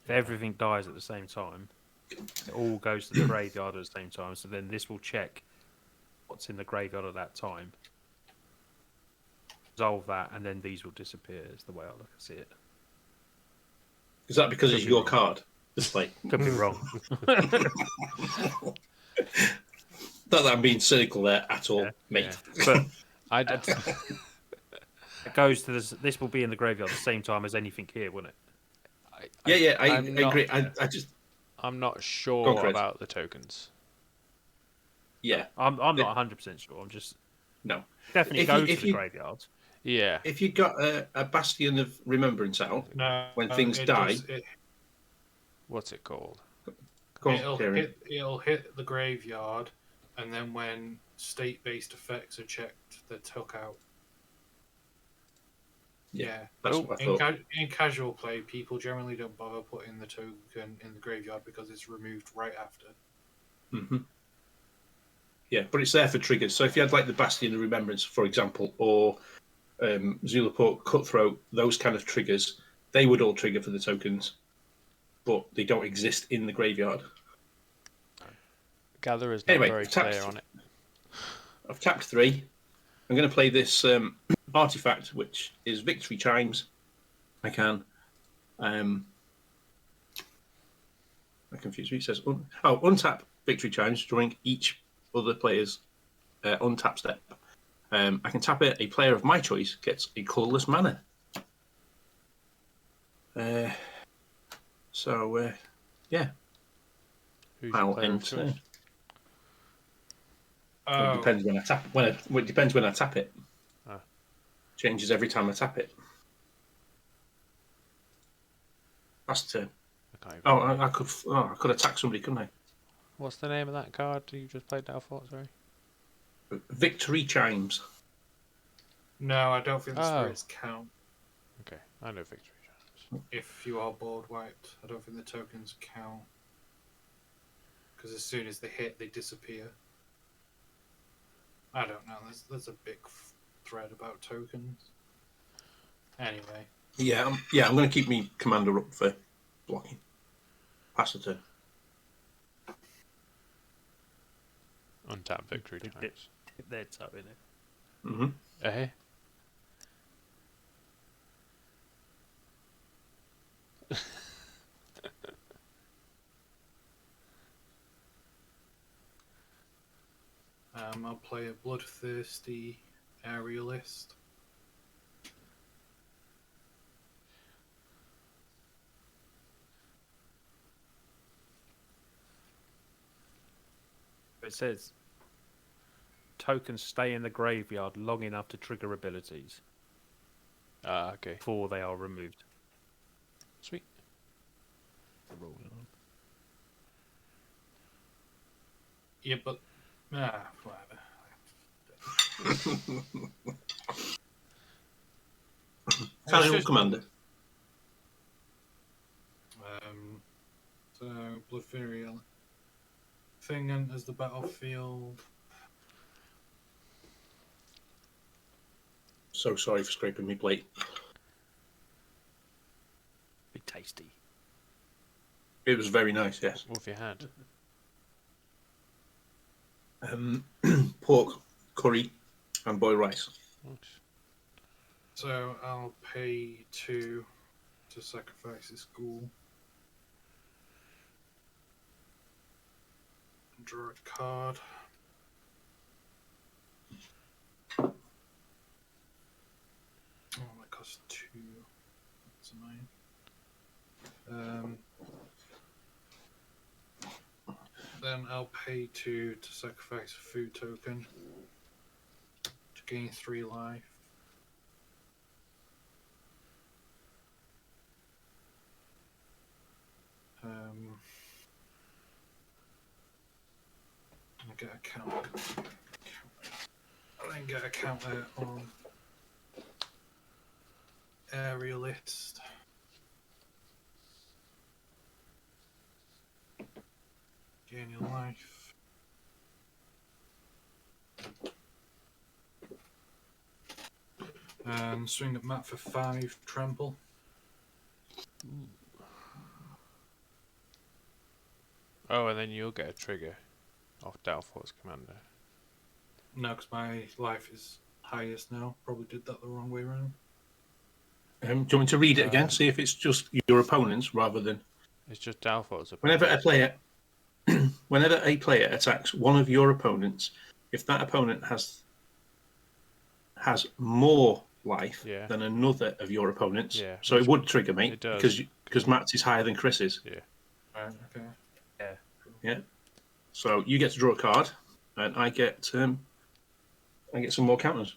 If everything dies at the same time, it all goes to the graveyard at the same time. So then this will check what's in the graveyard at that time. resolve that, and then these will disappear. Is the way I look at it. Is that because Could it's be your wrong. card display? Could be wrong. Not that I'm being cynical there at all, Yeah, mate. But I d- it goes to this. This will be in the graveyard at the same time as anything here, won't it? I I'm not, agree. I just I'm not Go sure on, Chris. about the tokens. yeah I'm not 100% sure. I'm just no. definitely If go you- to if the you- graveyard. Yeah. If you got a Bastion of Remembrance out, No, when things it die, does- What's it called? go on, it'll Kieran. it'll hit the graveyard, and then when state-based effects are checked, they're took out. Yeah. That's Oh, what I In, thought. in casual play, people generally don't bother putting the token in the graveyard because it's removed right after. hmm Yeah, but it's there for triggers. So if you had like the Bastion of Remembrance, for example, or Zulaport Cutthroat, those kind of triggers, they would all trigger for the tokens, but they don't exist in the graveyard. Gatherer's not Anyway, very clear on it. I've tapped 3. I'm going to play this artifact, which is Victory Chimes. I can. I confused me. It says, untap Victory Chimes during each other player's untap step. I can tap it. A player of my choice gets a colourless mana. Yeah, Who's your I'll player of end choice? turn. Oh, It depends when I tap. It depends when I tap it. Ah. Changes every time I tap it. Last turn. I can't even Oh, remember. I could attack somebody, couldn't I? What's the name of that card you just played, Dalfort? Sorry. Victory Chimes. no, I don't think the Oh. spirits count Okay, I know Victory Chimes. if you are board wiped. I don't think the tokens count because as soon as they hit, they disappear. I don't know. There's a big thread about tokens. Anyway, Yeah, I'm going to keep me commander up for blocking. Pass the turn. Untap Victory Did- Chimes. They're tapping it. Mm-hmm. Eh? I'll play a bloodthirsty aerialist. It says tokens stay in the graveyard long enough to trigger abilities Ah, okay. before they are removed. Sweet. Yeah, but whatever. Casual just- commander. So Blood Fury thing enters the battlefield. So sorry for scraping me plate. Be tasty. It was very nice, yes. What have you had? Pork, curry, and boiled rice. Nice. So I'll pay 2 to sacrifice this ghoul. Draw a card. Oh, that costs 2. That's annoying. Then I'll pay 2 to sacrifice a food token to gain 3 life. I get a counter. I then get a counter on aerialist. Gain your life. Swing at Matt for 5 trample. Oh, and then you'll get a trigger off Dalfort's commander. No, because my life is highest now. Probably did that the wrong way around. Do you want me to read it again? See if it's just your opponents rather than. It's just Dalfort's opponent. Whenever a player attacks one of your opponents, if that opponent has more life Yeah. than another of your opponents, Yeah, so it would trigger me it does. because Matt's is higher than Chris's. Yeah. Right, okay. Yeah. So you get to draw a card, and I get some more counters.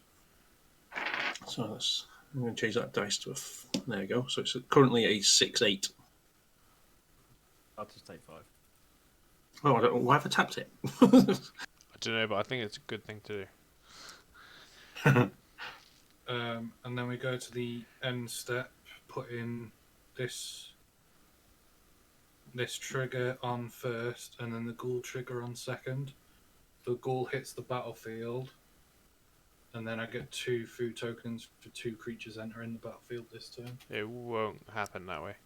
So I'm going to change that dice to there you go. So it's currently a 6/8. I'll just take 5. Oh, I don't know. Why have I tapped it? I don't know, but I think it's a good thing to do. And then we go to the end step, put in this trigger on first, and then the ghoul trigger on second. The ghoul hits the battlefield, and then I get 2 food tokens for 2 creatures entering the battlefield this turn. It won't happen that way.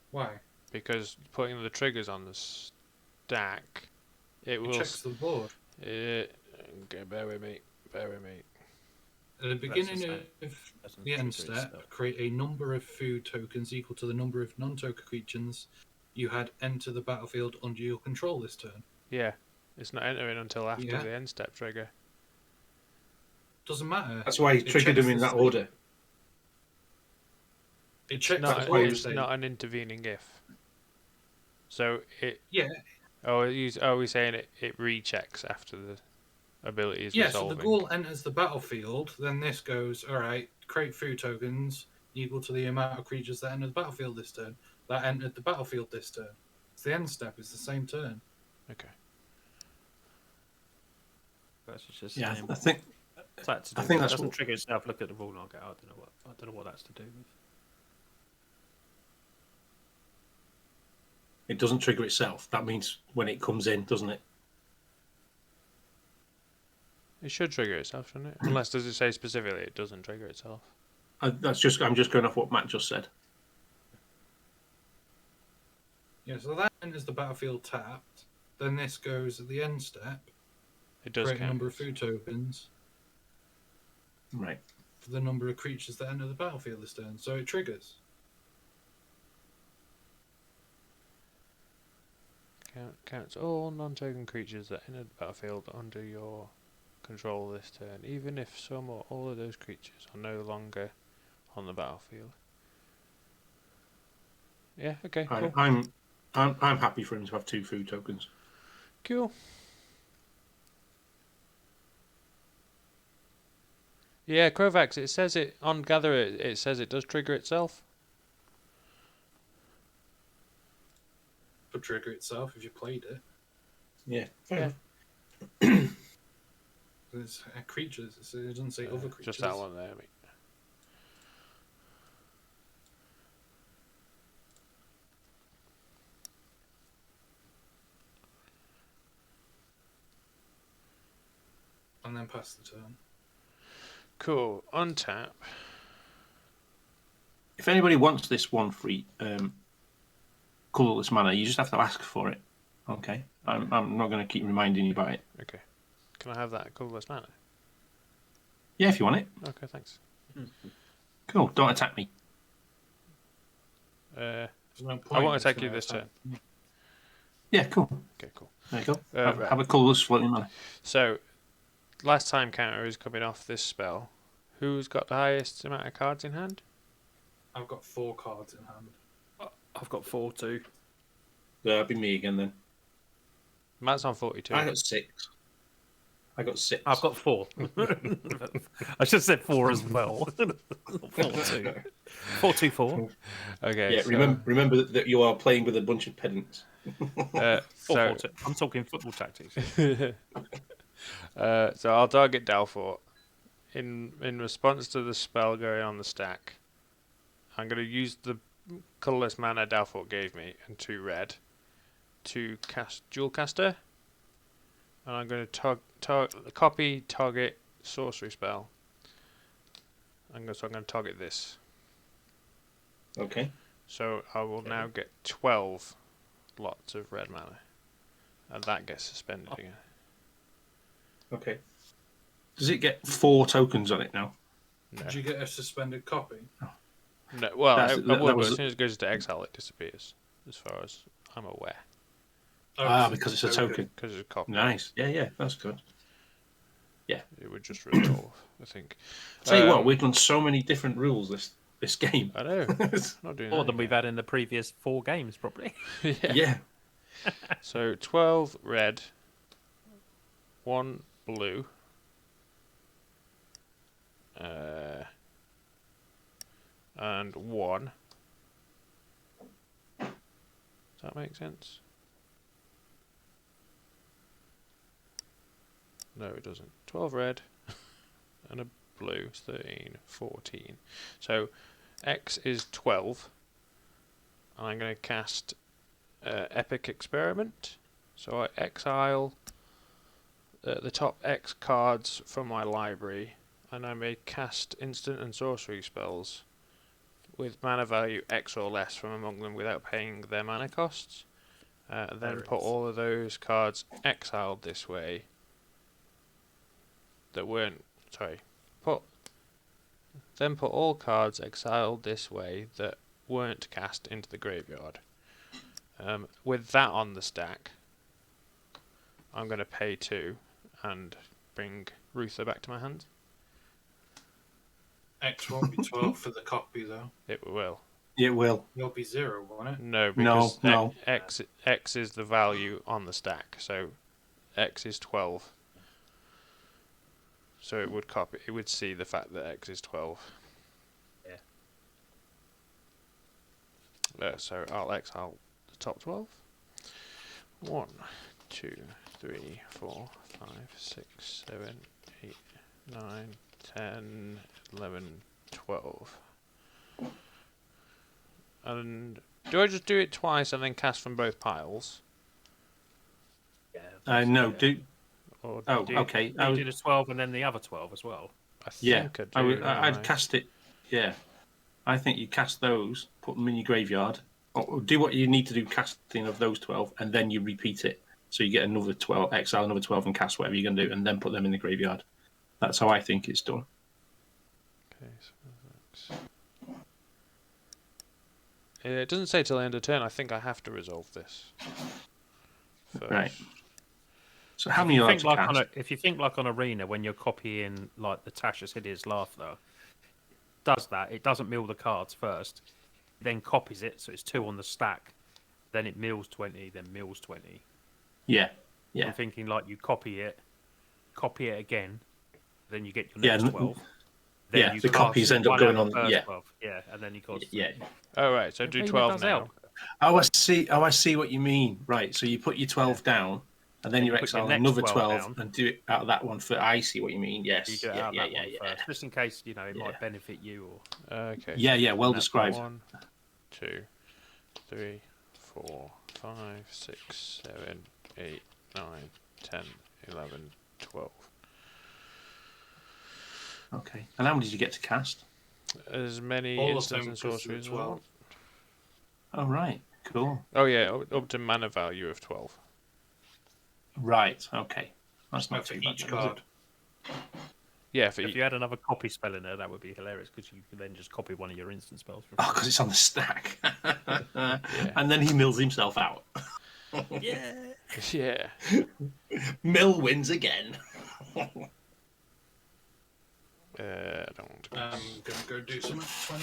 Why? Because putting the triggers on the stack, it will... checks the board. Okay, bear with me. At the beginning of the end step, create a number of food tokens equal to the number of non-token creatures you had enter the battlefield under your control this turn. Yeah, it's not entering until after Yeah. the end step trigger. Doesn't matter. That's why he triggered them in that order. It checks Not, the board it's state. not an intervening if. So it... Yeah. we're saying it rechecks after the ability is resolving. So the ghoul enters the battlefield, then this goes, alright, create food tokens equal to the amount of creatures that enter the battlefield this turn. That entered the battlefield this turn. It's the end step, it's the same turn. Okay. That's just Yeah, same. I think What's that to do I think with? that's It doesn't what- trigger itself. Look at the rule log. I don't know what that's to do with. it doesn't trigger itself. That means when it comes in, doesn't it? It should trigger itself, shouldn't it? Unless, does it say specifically it doesn't trigger itself? I'm just going off what Matt just said. Yeah, so that enters the battlefield tapped. Then this goes at the end step. It does Create a count. number of food tokens Right. for the number of creatures that enter the battlefield this turn. So it triggers. Counts all non-token creatures that enter the battlefield under your control this turn, even if some or all of those creatures are no longer on the battlefield. Yeah. Okay. Cool. I'm happy for him to have 2 food tokens. Cool. Yeah, Krovax. It says it on Gather. It says it does trigger itself. Could trigger itself if you played it. Yeah. Yeah. It's creatures. It doesn't say other creatures. Just that one there, mate. And then pass the turn. Cool. Untap. If anybody wants this one free colourless mana, you just have to ask for it. Okay. I'm not going to keep reminding you about it. Okay. Can I have that colourless mana? Yeah, if you want it. Okay, thanks. Cool. Don't attack me. There's no I point won't if attack it's you not this turn. attack. Yeah, cool. Okay, cool. There you go. Right. Have a colourless floating mana. So, last time counter is coming off this spell. Who's got the highest amount of cards in hand? I've got 4 cards in hand. I've got 4 too. That'll be me again then. Matt's on 42. I got 6. I've got 4. I should have said 4 as well. 4 2. 4 2 4. Okay. Yeah, so, remember that you are playing with a bunch of pedants. 4 4 2. I'm talking football tactics. So I'll target Dalfort. In response to the spell going on the stack, I'm going to use the colourless mana Dalfort gave me and 2 red to cast Dual Caster. And I'm going to copy target sorcery spell. So I'm going to target this. Okay. So I will now get 12 lots of red mana. And that gets suspended again. Okay. Does it get 4 tokens on it now? No. Did you get a suspended copy? No. Well, That's- I that would, but was- as soon as it goes into exile, it disappears, as far as I'm aware. Because it's a token. Because it's a copy. Nice. Yeah, that's good. It would just resolve, I think. Tell you what, we've done so many different rules this game. I know. Not doing More that than we've had in the previous 4 games, probably. yeah. Yeah. So 12 red, 1 blue, and 1. Does that make sense? No, it doesn't. 12 red and a blue is 13, 14. So X is 12. And I'm going to cast Epic Experiment. So I exile the top X cards from my library, and I may cast instant and sorcery spells with mana value X or less from among them without paying their mana costs. Then put all of those cards exiled this way that weren't... Then put all cards exiled this way that weren't cast into the graveyard. With that on the stack, I'm going to pay 2 and bring Ruther back to my hand. X won't be 12 for the copy, though. It will. It will. It'll be 0, won't it? No, because No. X is the value on the stack, so X is 12. So it would copy. It would see the fact that X is 12. Yeah. So I'll exile the top 12. 1, 2, 3, 4, 5, 6, 7, 8, 9, 10, 11, 12. And do I just do it twice and then cast from both piles? Yeah. No, do... Or Oh, do okay. You did a 12 and then the other 12 as well. I Yeah, think I do. I'd cast it. Yeah, I think you cast those, put them in your graveyard, or do what you need to do, casting of those 12, and then you repeat it. So you get another 12, exile another 12, and cast whatever you're going to do, and then put them in the graveyard. That's how I think it's done. Okay, so it doesn't say till the end of turn. I think I have to resolve this first. Right. So how many are you allowed to cast? If you think like on Arena, when you're copying like the Tasha's Hideous Laughter, does that. It doesn't mill the cards first. It then copies it, so it's 2 on the stack. Then it mills 20, then mills 20. Yeah. I'm thinking like you copy it again, then you get your next 12. Then you the copies end up going on. Yeah. 12. Yeah, and then you got. Yeah. Oh right, so do 12 now. Help. Oh, I see what you mean. Right, so you put your 12 down, and then you put your exile next another 12 12 down. and do it out of that one. I see what you mean. Yes. You do it out of that one first, just in case it might benefit you or. Okay. Yeah. Well described. 1, 2, 3, 4, 5, 6, 7, 8, 9, 10, 11, 12. Okay. And how many did you get to cast? As many All of instants them and plus the sorceries as 12. well. Oh, right. Cool. Oh yeah, up to mana value of 12. Right. Okay. That's not For too bad. each then, is it? card. Yeah, for If you had another copy spell in there, that would be hilarious because you could then just copy one of your instant spells from. Oh, because it's on the stack. And then he mills himself out. Yeah. yeah. Mill wins again. I don't want to. I'm going to go do something for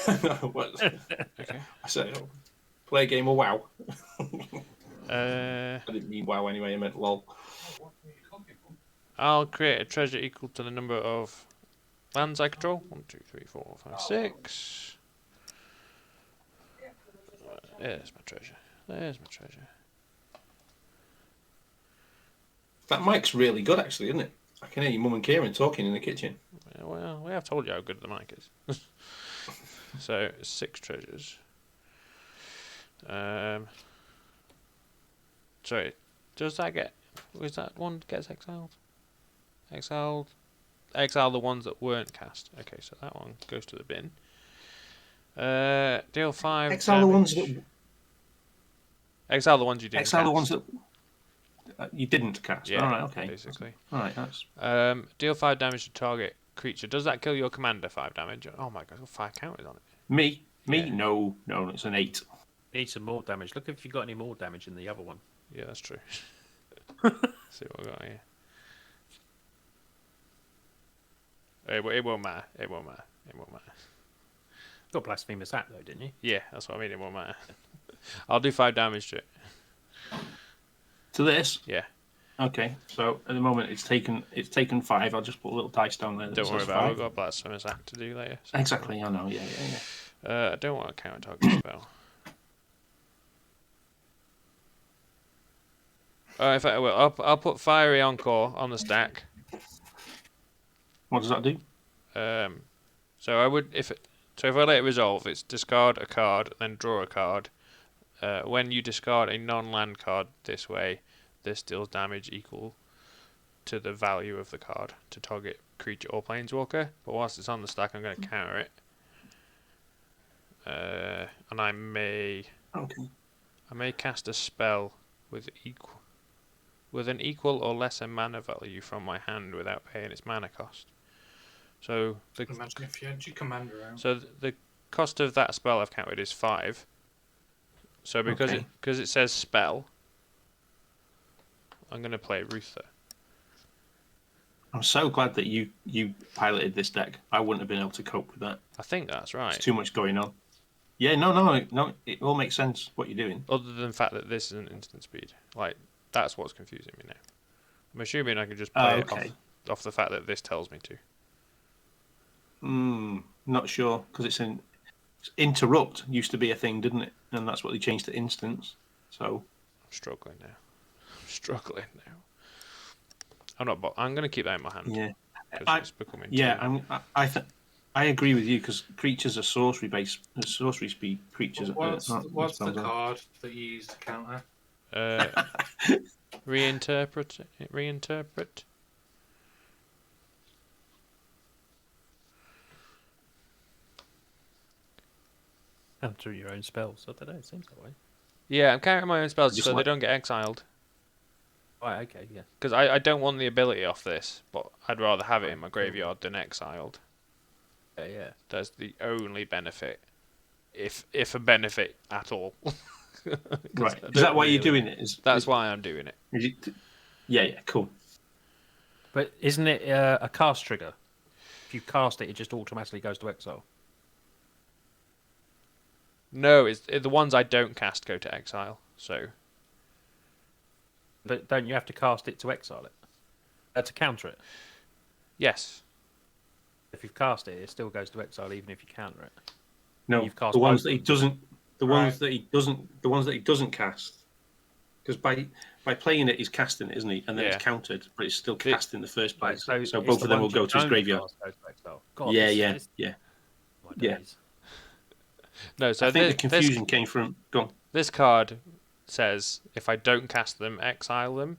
20 minutes. What? Okay. I said, play a game of WoW. Uh, I didn't mean WoW anyway, I meant LOL. What were you copying from? I'll create a treasure equal to the number of lands I control. 1, 2, 3, 4, 5, 6. There's my treasure. There's my treasure. That mic's really good, actually, isn't it? I can hear your mum and Kieran talking in the kitchen. Yeah, well, we have told you how good the mic is. So 6 treasures. Sorry, does that get? Was that one gets exiled? Exile the ones that weren't cast. Okay, so that one goes to the bin. Deal 5. Exile the ones that. Exile the ones you didn't. Exile the ones cast. that. You didn't cast. Yeah, All right, okay. basically. All right, that's Deal 5 damage to target creature. Does that kill your commander 5 damage? Oh my god, 5 counters on it. me. Yeah. No, it's an 8. Need some more damage. Look if you got any more damage in the other one. Yeah, that's true. See what we got here. It won't matter. It won't matter. It won't matter. You got Blasphemous Act though, didn't you? Yeah, that's what I mean. It won't matter. I'll do 5 damage to it. To this. Yeah. Okay, so at the moment it's taken 5. I'll just put a little dice down there. That Don't worry says about it. 5. We've got Blasphemous Act to do later. So Exactly, I know. Yeah. I don't want a counter target spell. In fact, I will. I'll put Fiery Encore on the stack. What does that do? So I would if I let it resolve, it's discard a card, then draw a card. When you discard a non-land card this way, this deals damage equal to the value of the card to target creature or planeswalker. But whilst it's on the stack, I'm going to counter it. And I may cast a spell with an equal or lesser mana value from my hand without paying its mana cost. So Imagine if you had your commander out. So the cost of that spell I've counted is 5. So because it says spell, I'm going to play Ruther. I'm so glad that you piloted this deck. I wouldn't have been able to cope with that. I think that's right. There's too much going on. Yeah, no. It all makes sense what you're doing. Other than the fact that this isn't instant speed. Like, that's what's confusing me now. I'm assuming I can just play it off the fact that this tells me to. Not sure, because it's interrupt used to be a thing, didn't it? And that's what they changed to instance. So I'm struggling now. I'm going to keep that in my hand. Yeah, it's becoming I agree with you because creatures are sorcery speed creatures. What's the card that you use to counter? Reinterpret. Counter your own spells. I don't know. It seems that way. Yeah, I'm countering my own spells Just so they like- don't get exiled. Right. Okay. Yeah. Because I don't want the ability off this, but I'd rather have it in my graveyard than exiled. Yeah. That's the only benefit, if a benefit at all. Right. Is that why you're doing it? That's why I'm doing it. Yeah, cool. But isn't it a cast trigger? If you cast it, it just automatically goes to exile. No, the ones I don't cast go to exile. So, But don't you have to cast it to exile it? To counter it. yes. If you've cast it, it still goes to exile, even if you counter it. No, You've cast the ones both that he of them. doesn't. The Right. ones that he doesn't cast. Because by playing it, he's casting it, isn't he? And then Yeah. it's countered, but it's still cast in the first place. So it's both the of them will ones go you to his don't graveyard. cast go to exile. God, Yeah. my Yeah. days. No, so I think the confusion came from. Go on. this card says if I don't cast them, exile them.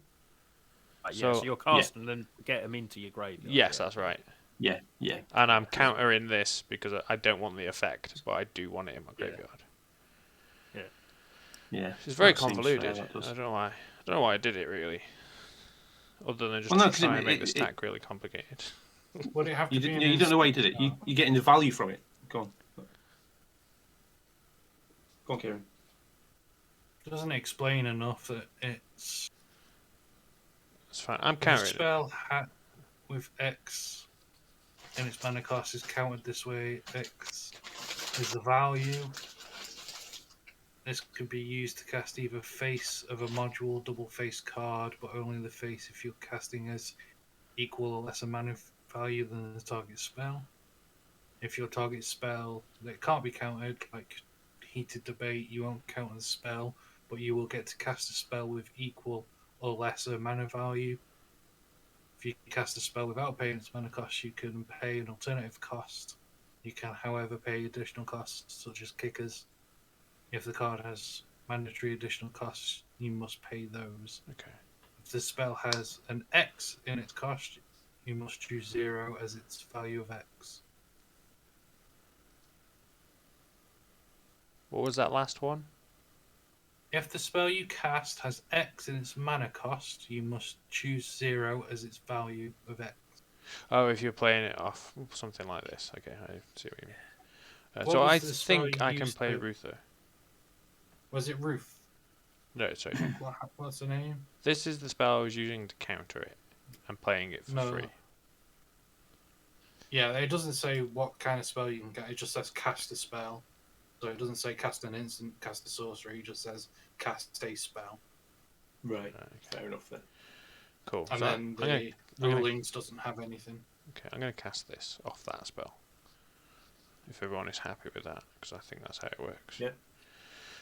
Right, so So- you'll cast them, then get them into your graveyard. Yes, that's right. Yeah. And I'm countering this because I don't want the effect, but I do want it in my graveyard. Yeah. It's very That seems convoluted. fair, that does. I don't know why I did it really. Other than just Well, no, to 'cause try it- and make the it- stack really complicated. Would it have to You, be did, an you don't know why you did it. instant? You're getting the value from it. Go on. Go on, Kieran. Doesn't explain enough that it's It's fine. I'm the countering it. spell with X and its mana cost is counted this way. X is the value. This could be used to cast either face of a module, double face card, but only the face if you're casting as equal or lesser mana value than the target spell. If your target spell that can't be countered, like Heated Debate, you won't counter the spell, but you will get to cast a spell with equal or lesser mana value. If you cast a spell without paying its mana cost, you can pay an alternative cost. You can, however, pay additional costs such as kickers. If the card has mandatory additional costs, you must pay those. Okay. If the spell has an X in its cost, you must choose 0 as its value of X. What was that last one? If the spell you cast has X in its mana cost, you must choose 0 as its value of X. Oh, if you're playing it off something like this. Okay, I see what you mean. What So was I the spell think you I can used play to- Ruther. Was it Ruth? No, sorry. What's the name? This is the spell I was using to counter it. I'm playing it for No. free. Yeah, it doesn't say what kind of spell you can get. It just says cast a spell. So it doesn't say cast an instant, cast a sorcery. It just says cast a spell. Right. Okay. Fair enough then. Cool. And So then the rulings doesn't have anything. Okay, I'm going to cast this off that spell. If everyone is happy with that, because I think that's how it works. Yeah.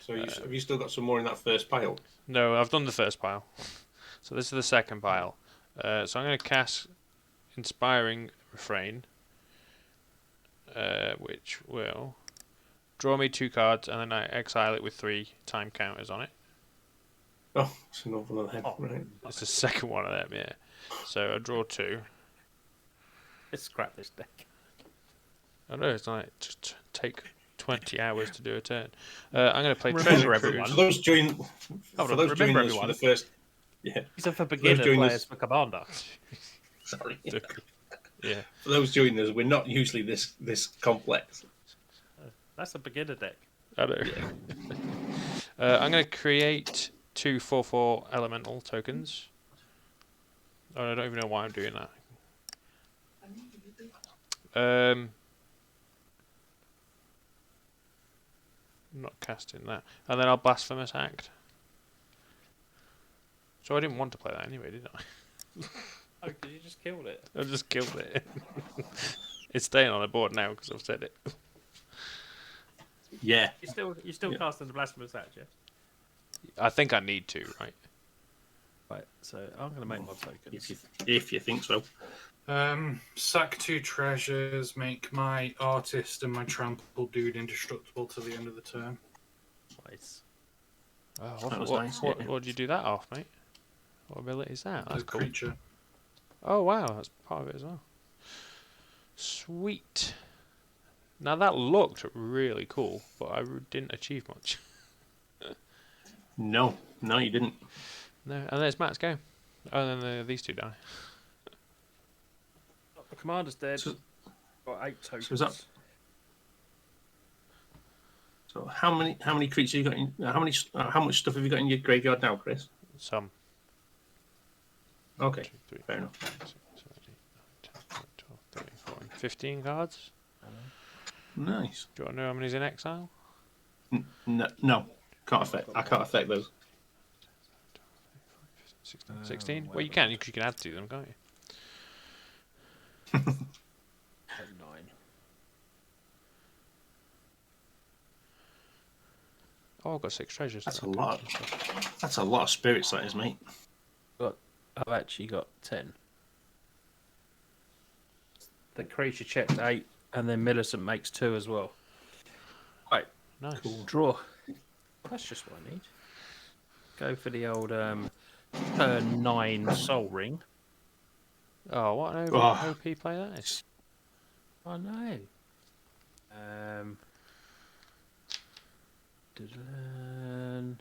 So have you still got some more in that first pile? No, I've done the first pile. So this is the second pile. So I'm going to cast Inspiring Refrain, which will draw me 2 cards, and then I exile it with 3 time counters on it. Oh, it's an awful lot of head. Oh. Right. It's the second one of them, yeah. So I draw 2. Let's scrap this deck. I know, it's like, just take 20 hours to do a turn. I'm going to play Remember Treasure everyone. Cruise. For those joining, Hold for on, those joining remember us for everyone. the first, yeah. These are for those beginner doing players this- for Commander. Sorry. Yeah. For those joining us, we're not usually this complex. That's a beginner deck. I know. I'm going to create 2 4/4 elemental tokens. Oh, I don't even know why I'm doing that. I'm not casting that. And then I'll Blasphemous Act. So I didn't want to play that anyway, did I? Oh, because you just killed it. I just killed it. It's staying on the board now because I've said it. Yeah. You're still casting the Blasphemous Act, yeah? I think I need to, right? Right, so I'm going to make my tokens. If you think so. Sack 2 treasures, make my artist and my trample dude indestructible to the end of the turn. Nice. Oh, That was what, nice, what, yeah. what did you do that off, mate? What ability is that? That's The cool. creature. Oh, wow, that's part of it as well. Sweet. Now that looked really cool, but I didn't achieve much. No, you didn't. No, and there's Matt's go. Oh, and then these 2 die. The Commander's dead. So- Got 8 tokens. So is that- So how many creatures you got in? How much stuff have you got in your graveyard now, Chris? Some. Okay, 2, 3, fair 4, enough. 5, 6, 7, 8, 9, 10, 11, 12, 13, 14, 15 cards. Nice. Do you want to know how many's in exile? No, can't affect. I can't affect those. 16. 16? Well, you can, because you can add to them, can't you? 9. Oh, I've got 6 treasures. That's a Okay. lot. That's a lot of spirits, that is, mate. I've actually got 10. The creature checked 8, and then Millicent makes 2 as well. Right, Nice. draw. That's just what I need. Go for the old turn 9 Soul Ring. Oh, what an Oh. OP play that is. I know. dun-dun.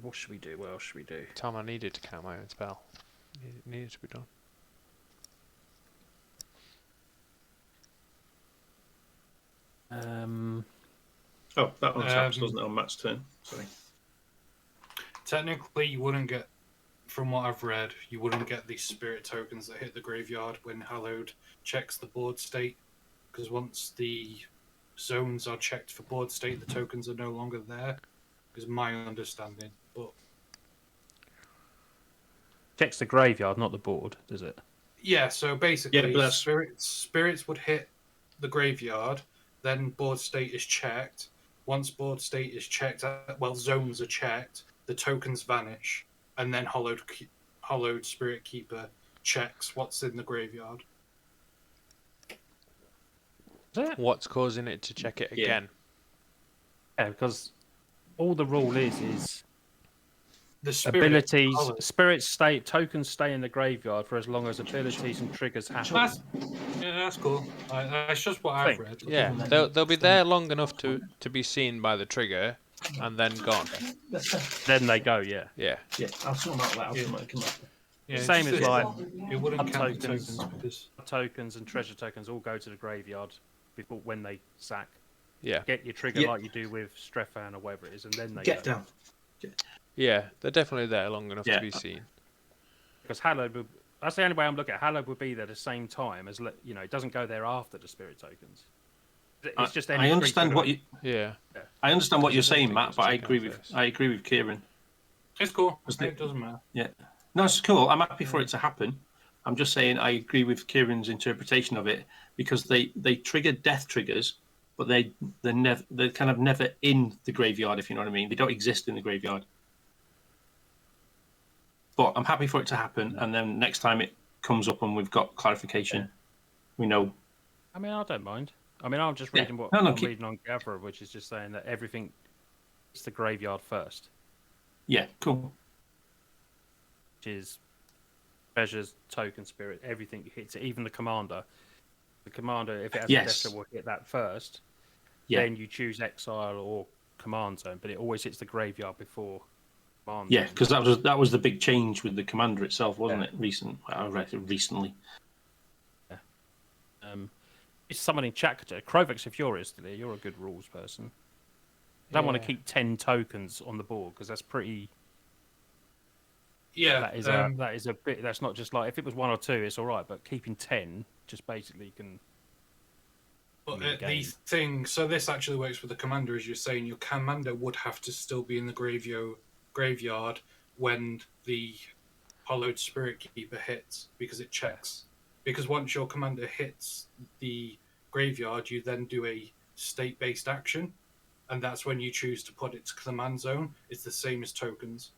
What should we do? What else should we do? Tom, I needed to count my own spell. It needed to be done. Oh, that one taps, doesn't it, on Matt's turn? Sorry. Technically, you wouldn't get, from what I've read, you wouldn't get these spirit tokens that hit the graveyard when Hallowed checks the board state, because once the zones are checked for board state, the tokens are no longer there, is my understanding. But Checks the graveyard, not the board, does it? yeah, so basically, Yeah, but that's- spirits would hit the graveyard, then board state is checked. Once board state is checked, zones are checked, the tokens vanish, and then Hollowed Spirit Keeper checks what's in the graveyard. Is it? What's causing it to check it Yeah. again? Yeah, because all the rule is the spirit abilities, colours. spirits tokens stay in the graveyard for as long as abilities and triggers happen. That's cool. That's just what I've Think. read. Yeah, they'll be there long enough to be seen by the trigger, and then gone. Then they go, yeah. Yeah. Yeah, I'll sort out that. I'll come back. Yeah, it's Same just as like it wouldn't blood count the tokens. tokens because tokens and treasure tokens all go to the graveyard before when they sack. Yeah. Get your trigger Yeah. like you do with Strefan or whatever it is, and then they Get go. down. Yeah, they're definitely there long enough Yeah. to be seen. Because Hallowed would, that's the only way I'm looking at it. Hallowed would be there at the same time as it doesn't go there after the spirit tokens. It's just any I understand creature what you. Yeah. I understand what you're I don't saying, think Matt, it's but I taken agree off with first. I agree with Kieran. it's cool. Was the- It doesn't matter. Yeah. No, it's cool. I'm happy for it to happen. I'm just saying I agree with Kieran's interpretation of it because they trigger death triggers, but they're kind of never in the graveyard, if you know what I mean. They don't exist in the graveyard. But I'm happy for it to happen, and then next time it comes up and we've got clarification, we know. I mean, I don't mind. I mean, I'm just Yeah. reading what No, I'm keep- reading on Gatherer, which is just saying that everything is the graveyard first, Yeah, cool. which is treasures, token, spirit, everything hits it, even the commander. The commander, if it has Yes. a death trigger, will hit that first. Yeah. Then you choose exile or command zone, but it always hits the graveyard before command Yeah, zone. because that was the big change with the commander itself, wasn't it? I read it recently. It's someone in chat. Krovex, if you're still here, you're a good rules person. I don't want to Yeah. keep 10 tokens on the board because that's pretty. Yeah, That is a bit. That's not just like if it was 1 or 2, it's all right. But keeping 10 just basically can. but in the the game. thing. So this actually works with the commander, as you're saying. Your commander would have to still be in the graveyard when the Hollowed Spirit Keeper hits because it checks. Because once your commander hits the graveyard, you then do a state-based action, and that's when you choose to put it to command zone. It's the same as tokens.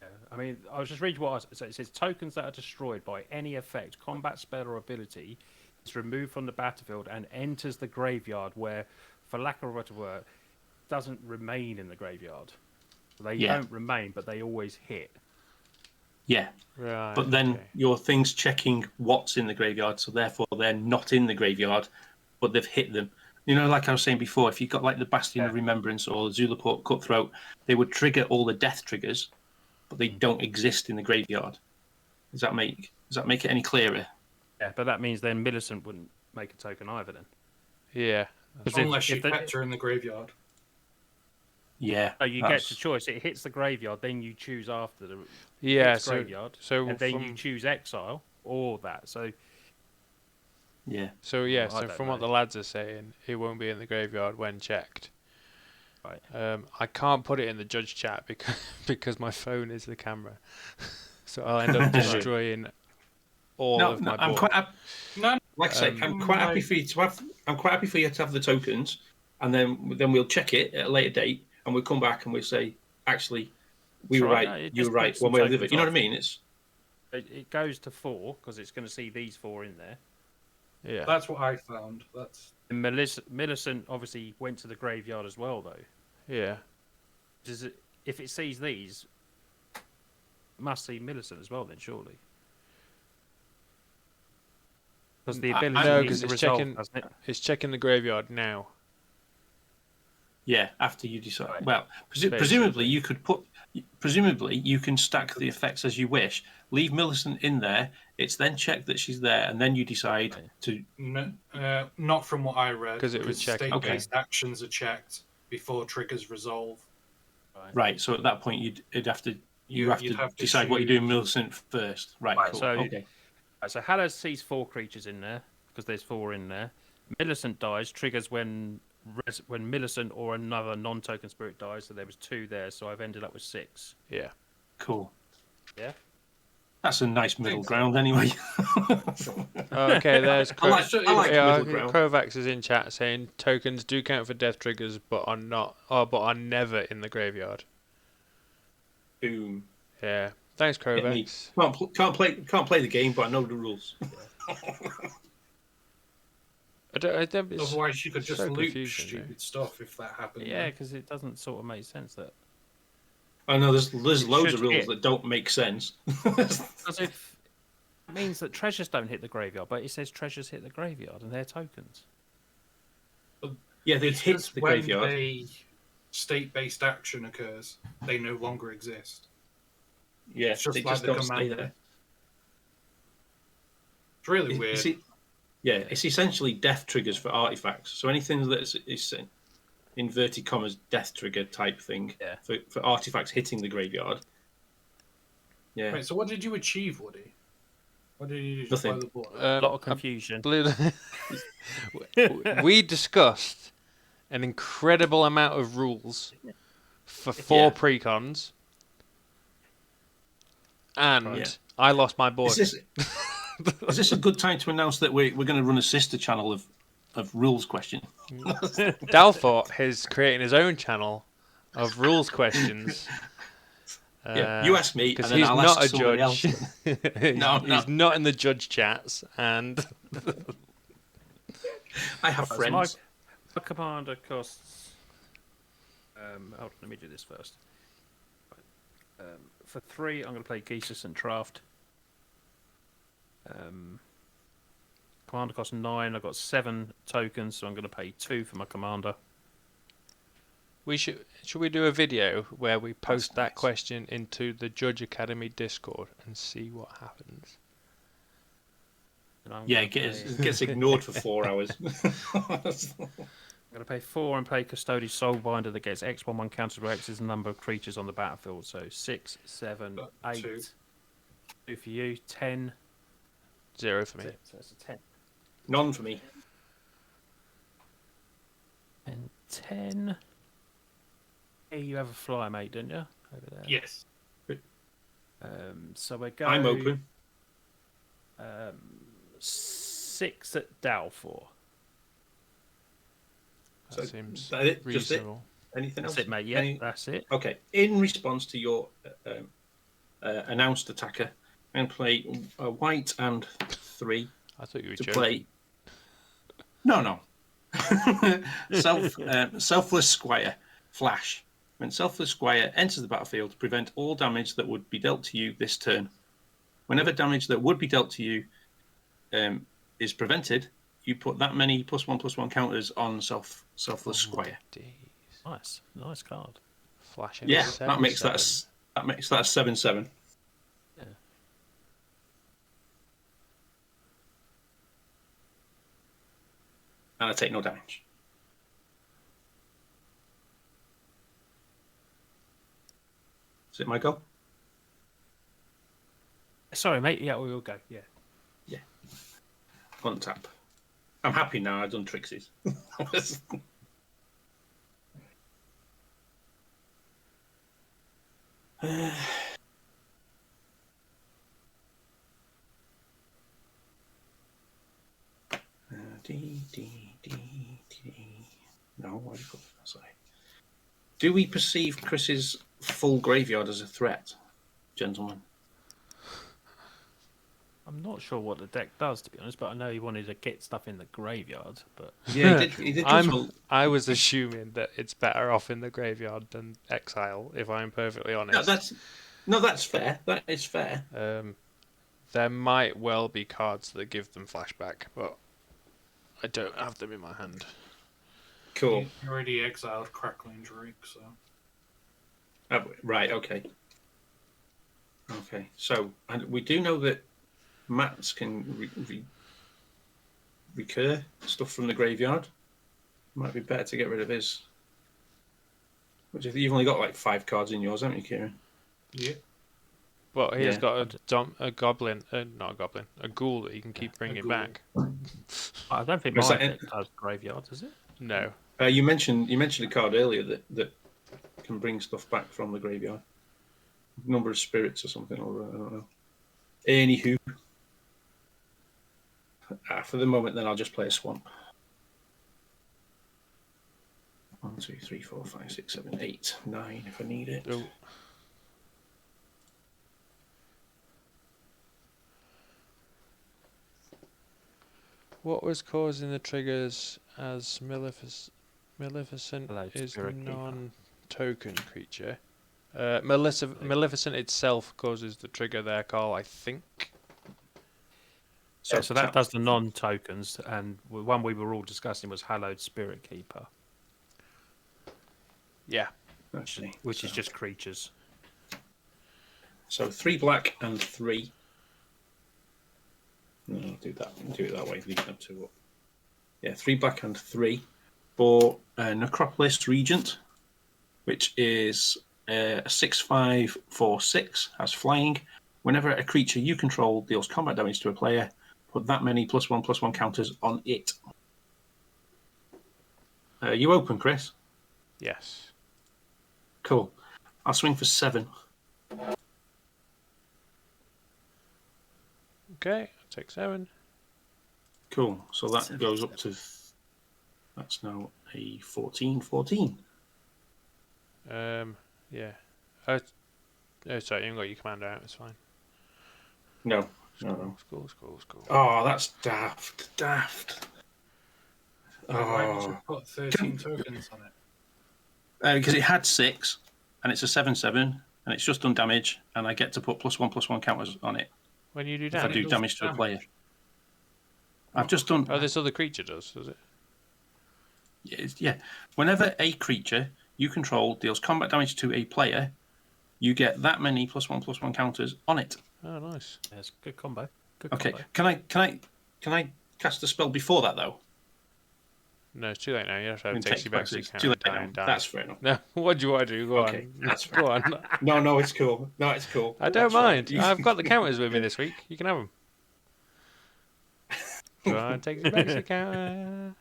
Yeah. I mean, I was just reading what it says. Tokens that are destroyed by any effect, combat spell or ability is removed from the battlefield and enters the graveyard, where, for lack of a better word, doesn't remain in the graveyard. They Yeah. don't remain, but they always hit. Yeah. Right. But then okay. your thing's checking what's in the graveyard, so therefore they're not in the graveyard, but they've hit them. You know, like I was saying before, if you've got like the Bastion of Remembrance or the Zulaport Cutthroat, they would trigger all the death triggers, but they don't exist in the graveyard. Does that make it any clearer? Yeah, but that means then Millicent wouldn't make a token either then. Yeah. Because if- Unless you if they- kept her in the graveyard. Yeah. So you get to choice. It hits the graveyard, then you choose after the Yeah. hits So graveyard, so and then from, you choose exile or that. So Yeah. so yeah. I So don't from know. what the lads are saying, it won't be in the graveyard when checked. Right. I can't put it in the judge chat because my phone is the camera, so I'll end up destroying all of my I'm board. quite happy. No, Like I say, I'm quite happy for you to have. I'm quite happy for you to have the tokens, and then we'll check it at a later date, and we'll come back and we'll say, actually, we That's were right, right. no, it You just were right. puts One some way or the other. tokens You know what I off. mean? It's it goes to 4 because it's going to see these 4 in there. Yeah. that's what I found. That's And Millicent obviously went to the graveyard as well, though. Yeah. If it sees these, it must see Millicent as well, then surely. Because the ability No, needs 'cause to it's resolve, checking- doesn't it? It's checking the graveyard now. yeah. After you decide. Right. Well, presumably you could put. Presumably you can stack the effects as you wish. Leave Millicent in there. It's then checked that she's there, and then you decide Right. to. not from what I read. 'Cause it would because check- state-based actions are checked before triggers resolve. Right. So at that point, you'd have to. You have You'd to have to decide what you do in choose- Millicent first. Right. Right, Cool. so- okay. Right, so Hallowed sees 4 creatures in there because there's 4 in there. Millicent dies, triggers when Millicent or another non-token spirit dies. So there was 2 there, so I've ended up with 6. Yeah. Cool. Yeah. That's a nice middle ground, anyway. Okay, there's I like middle ground. Kovacs is in chat saying tokens do count for death triggers, but are never in the graveyard. Boom. Yeah. Thanks, Hit me. Kovacs. Can't play the game, but I know the rules. It's Otherwise, you could just so loot confusing, stupid stuff if that happened. Yeah, because it doesn't sort of make sense that I know there's loads should of rules hit. that don't make sense. Because if it means that treasures don't hit the graveyard, but it says treasures hit the graveyard and they're tokens. Yeah, they It's hit just the when graveyard. a state-based action occurs, they no longer exist. Yeah, It's just they like just the don't stay commander. there. It's really weird. It's essentially death triggers for artifacts. So anything that's is inverted commas death trigger type thing for artifacts hitting the graveyard. Yeah. Wait, so what did you achieve, Woody? What did you do? Nothing. Spoil the board? A lot of confusion. We discussed an incredible amount of rules for 4 precons, and I lost my board. Is this a good time to announce that we're going to run a sister channel of rules question? Dalfort is creating his own channel of rules questions. You ask me, and then he's I'll not ask a somebody judge. else. He's not in the judge chats, and I have So friends. my commander costs. Hold on, let me do this first. For 3, I'm going to play Geesus and Draft. Commander costs 9. I've got 7 tokens, so I'm going to pay 2 for my commander. should we do a video where we post that question into the Judge Academy Discord and see what happens? And It gets ignored for 4 hours. I'm going to pay 4 and play Custodian Soulbinder that gets X1 countered by X's number of creatures on the battlefield. So 6, 7, 8. 2. 2 for you. 10. 0 for me. So that's a 10. None for me. And 10. Hey, you have a flyer, mate, didn't you? Over there. Yes. So we're going. I'm open. 6 at Dalfort. That seems That it? Just it? reasonable. Anything That's else? it, mate. Yeah, that's it. Okay. In response to your announced attacker, I'm going to play a white and 3 I thought you were to joking. play. No. Selfless Squire. Flash. When Selfless Squire enters the battlefield, prevent all damage that would be dealt to you this turn. Whenever damage that would be dealt to you is prevented, you put that many +1/+1 counters on Selfless Squire. Nice card. Flashing. Yeah, 7/7. that makes that a 7/7. Yeah. And I take no damage. Is it my go? Sorry, mate. Yeah, we will go. Yeah. Untap. I'm happy now. I've done Trixies. No, why do you put that aside? Do we perceive Chris's full graveyard as a threat, gentlemen? I'm not sure what the deck does, to be honest, but I know he wanted to get stuff in the graveyard. But Yeah, he did I was assuming that it's better off in the graveyard than exile, if I'm perfectly honest. that's fair. That is fair. There might well be cards that give them flashback, but I don't have them in my hand. Cool. You already exiled Crackling Drake, so. Right. Okay. Okay. So, and we do know that Mats can recur stuff from the graveyard. Might be better to get rid of his. Which you've only got like 5 cards in yours, haven't you, Kieran? Yeah. But he's got a goblin, not a goblin, a ghoul that he can keep bringing ghoul. back. I don't think Was my that deck does graveyard, does it? No. You mentioned a card earlier that can bring stuff back from the graveyard. Number of spirits or something, or I don't know. Anywho, for the moment, then I'll just play a swamp. 1, 2, 3, 4, 5, 6, 7, 8, 9 if I need it. Oh. What was causing the triggers as Maleficent Hello, is Spirit Keeper. non-token creature? Maleficent itself causes the trigger there, Carl, I think. So that does the non-tokens, and one we were all discussing was Hallowed Spirit Keeper, Yeah. Okay, which is just creatures. So 3 black and 3. No, do it that way. Leave it up to what? Yeah, 3 black and 3 for Necropolis Regent, which is a 6/5 for 6, has flying. Whenever a creature you control deals combat damage to a player, put that many +1/+1 counters on it. You open, Chris? Yes. Cool. I'll swing for 7. Okay, I'll take 7. Cool. So that goes up to... That's now a 14/14. Yeah. Oh, sorry, you haven't got your commander out, it's fine. No. School. Oh, that's daft. Why did you Oh. put 13 tokens on it? Because it had 6, and it's a 7/7, and it's just done damage, and I get to put +1/+1 counters on it When you do if I damage. do damage to a player. I've just done... Oh, this other creature does it? Yeah. Whenever a creature you control deals combat damage to a player, you get that many +1/+1 counters on it. Oh, nice. Yeah, it's a good combo. Okay. Can I cast a spell before that though? No, it's too late now. You have to have And takes you back so you it's can't too late die now. and die. That's fair enough. No, what do you want to do? Go Okay, on. that's Go on. No, it's cool. No, it's cool. I don't That's fine. mind. I've got the counters with me this week. You can have them. Go on, take it back so you can't.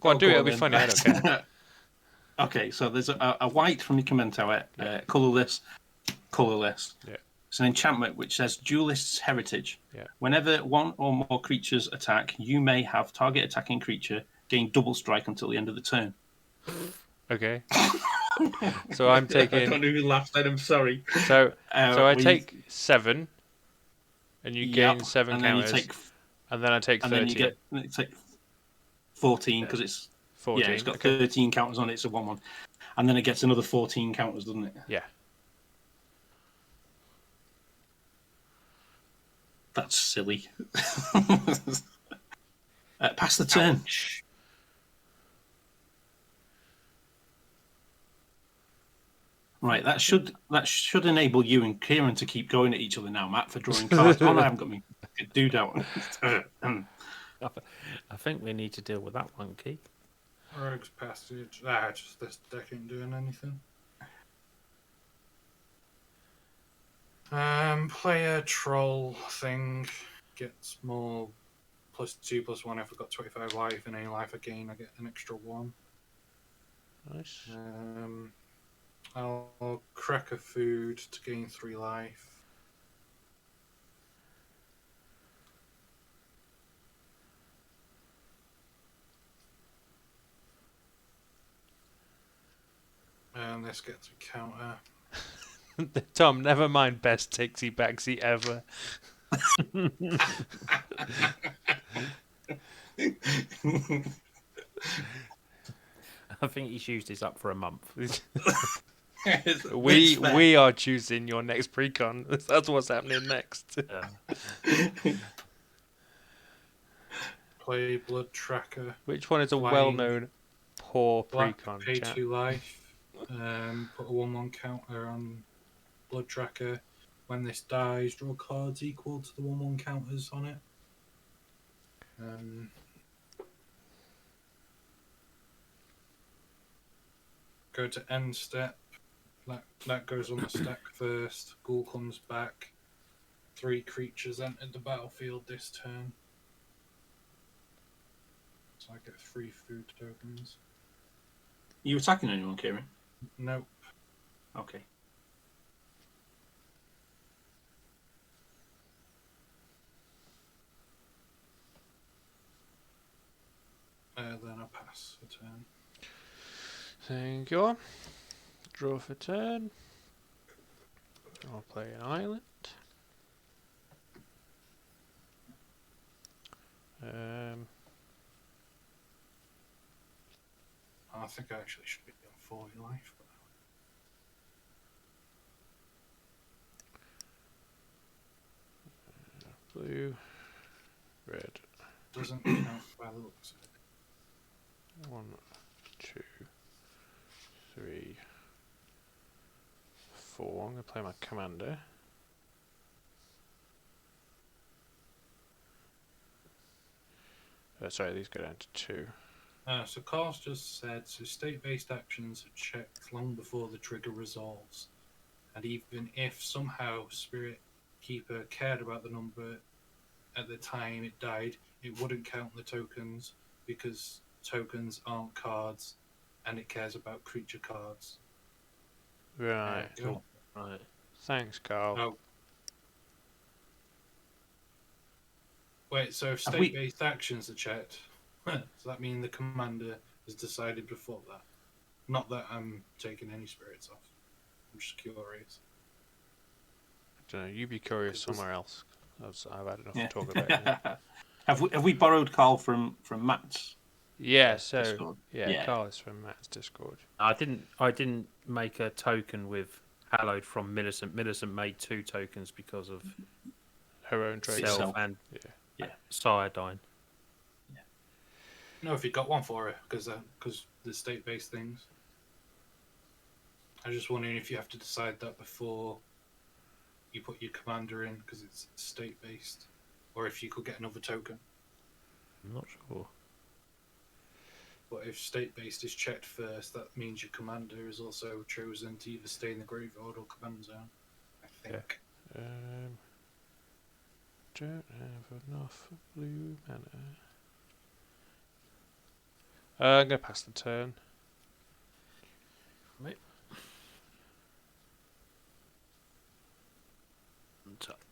Go on, do it. It'll be funny. I don't care. Okay, so there's a white from your command tower, colourless. Yeah. It's an enchantment which says Duelist's Heritage. Yeah. Whenever one or more creatures attack, you may have target attacking creature gain double strike until the end of the turn. Okay. So I'm taking. I don't know who laughed at him, sorry. So I take 7, and you gain 7 and then counters, and then I take 13. And then you take 14 because it's 14. Yeah, it's got okay. 13 counters on it. It's a 1/1, and then it gets another 14 counters, doesn't it? Yeah. That's silly. Pass the turn. Ouch. Right, that should enable you and Kieran to keep going at each other now, Matt, for drawing cards. Oh, no, I haven't got me dude out. I think we need to deal with that one, Keith. Rogue's Passage. Just this deck ain't doing anything. Player troll thing gets more +2/+1 if I've got 25 life, and any life I gain I get an extra 1. Nice. I'll crack a food to gain 3 life. And this gets a counter. Tom, never mind best takesy backsy ever. I think he's used his up for a month. We are choosing your next precon. That's what's happening next. Play Blood Tracker. Which one is a Flying. well-known poor Black, precon? pay Chat? 2 life. Put a 1/1 counter on Blood Tracker. When this dies, draw cards equal to the 1/1 counters on it. Go to end step. That goes on the stack first. Ghoul comes back. 3 creatures entered the battlefield this turn. So I get 3 food tokens. Are you attacking anyone, Kieran? Nope. Okay. Then I pass the turn. Thank you. Draw for turn. I'll play an island. I I think I actually should be on 40 life. Blue, red. Doesn't count by the looks of it. 1, 2, 3, 4. I'm going to play my commander. Sorry, these go down to 2. So Carl's just said, so state-based actions are checked long before the trigger resolves. And even if somehow Spirit Keeper cared about the number at the time it died, it wouldn't count the tokens because tokens aren't cards and it cares about creature cards. Right. Cool. Right. Thanks, Carl. Oh. Wait, so if Have we- state-based actions are checked, does that mean the commander has decided before that? Not that I'm taking any spirits off. I'm just curious. Don't know, you be curious Because- somewhere else. I've had enough Yeah. to talk about it. Have we borrowed Carl from Matt's? Yeah, so Discord? yeah, Yeah. Carl is from Matt's Discord. I didn't make a token with Hallowed from Millicent. Millicent made 2 tokens because of Her own trade. Self. self and Yeah. Cyanide. No, if you got one for her, because the state-based things. I was just wondering if you have to decide that before you put your commander in, because it's state-based, or if you could get another token. I'm not sure. But if state-based is checked first, that means your commander is also chosen to either stay in the graveyard or command zone. I think. Don't have enough blue mana. I'm gonna pass the turn.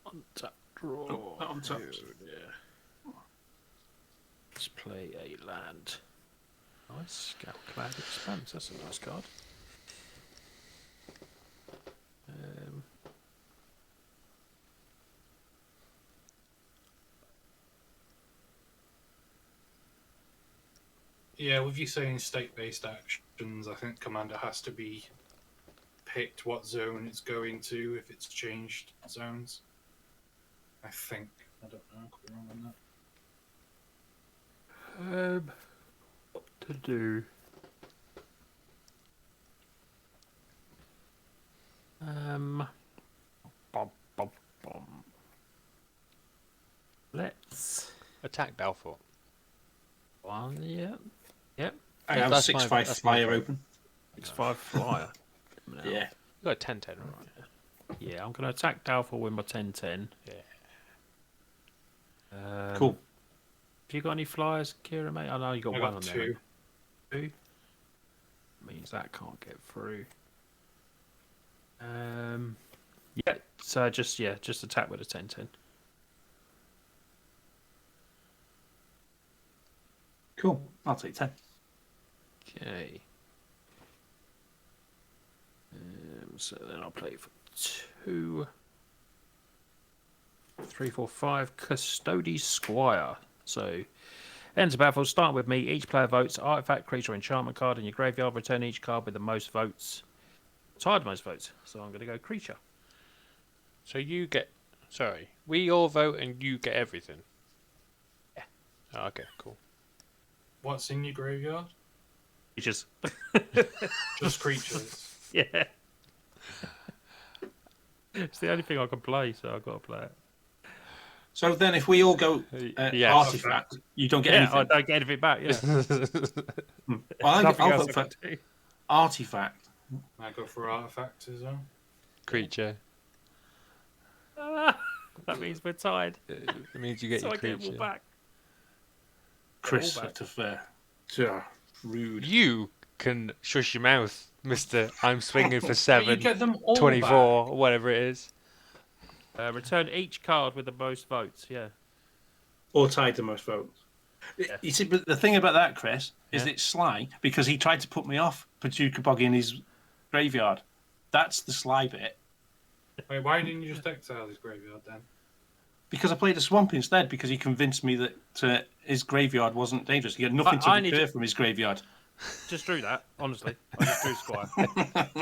Untap, draw. Oh, that untapped. Yeah. Let's play a land. Nice. Scout Cloud Expanse. That's a nice card. Yeah, with you saying state-based actions, I think commander has to be picked what zone it's going to if it's changed zones. I think. I don't know. I could be wrong on that. What to do? Bum, bum, bum. Let's Attack Dalfort. one. Yeah. Yep. I have a That's my- 6/5 that's my flyer vote. open. 6/5 flyer. Yeah. You got a 10-10, right? Yeah, I'm going to attack Dalfort with my 10/10. Yeah. Cool. Have you got any flyers, Kira, mate? I know you got I one got on 2. there. 2? Means that can't get through. Yeah, so just attack with a 10/10. Cool. I'll take 10. Okay. So then I'll play for 2, 3, 4, 5. Custody Squire. So, ends battle. Start with me. Each player votes artifact, creature, or enchantment card in your graveyard. Return each card with the most votes. Tied the most votes. So I'm going to go creature. So you get. Sorry, we all vote and you get everything. Yeah. Oh, okay, cool. What's in your graveyard? Creatures. Just creatures. Yeah. It's the only thing I can play, so I've got to play it. So then, if we all go Yes. artifact, you don't get Yeah, anything. I don't get anything back. Yeah. Well, I'll Nothing go else I for can do. artifact. I go for artifacts as well. Creature. That means we're tied. It means you get So your I get them creature. all back. Christopher. Rude. You can shush your mouth, Mister. I'm swinging for But you 7, get them all 24, back. or whatever it is. Return each card with the most votes. Yeah. Or tied the most votes. You see, but the thing about that, Chris, is Yeah. it's sly because he tried to put me off Pachuca Bog in his graveyard. That's the sly bit. Wait, why didn't you just exile his graveyard then? Because I played a swamp instead because he convinced me that his graveyard wasn't dangerous. He had nothing to I need recur to- from his graveyard. Just drew that, honestly. I just drew Squire.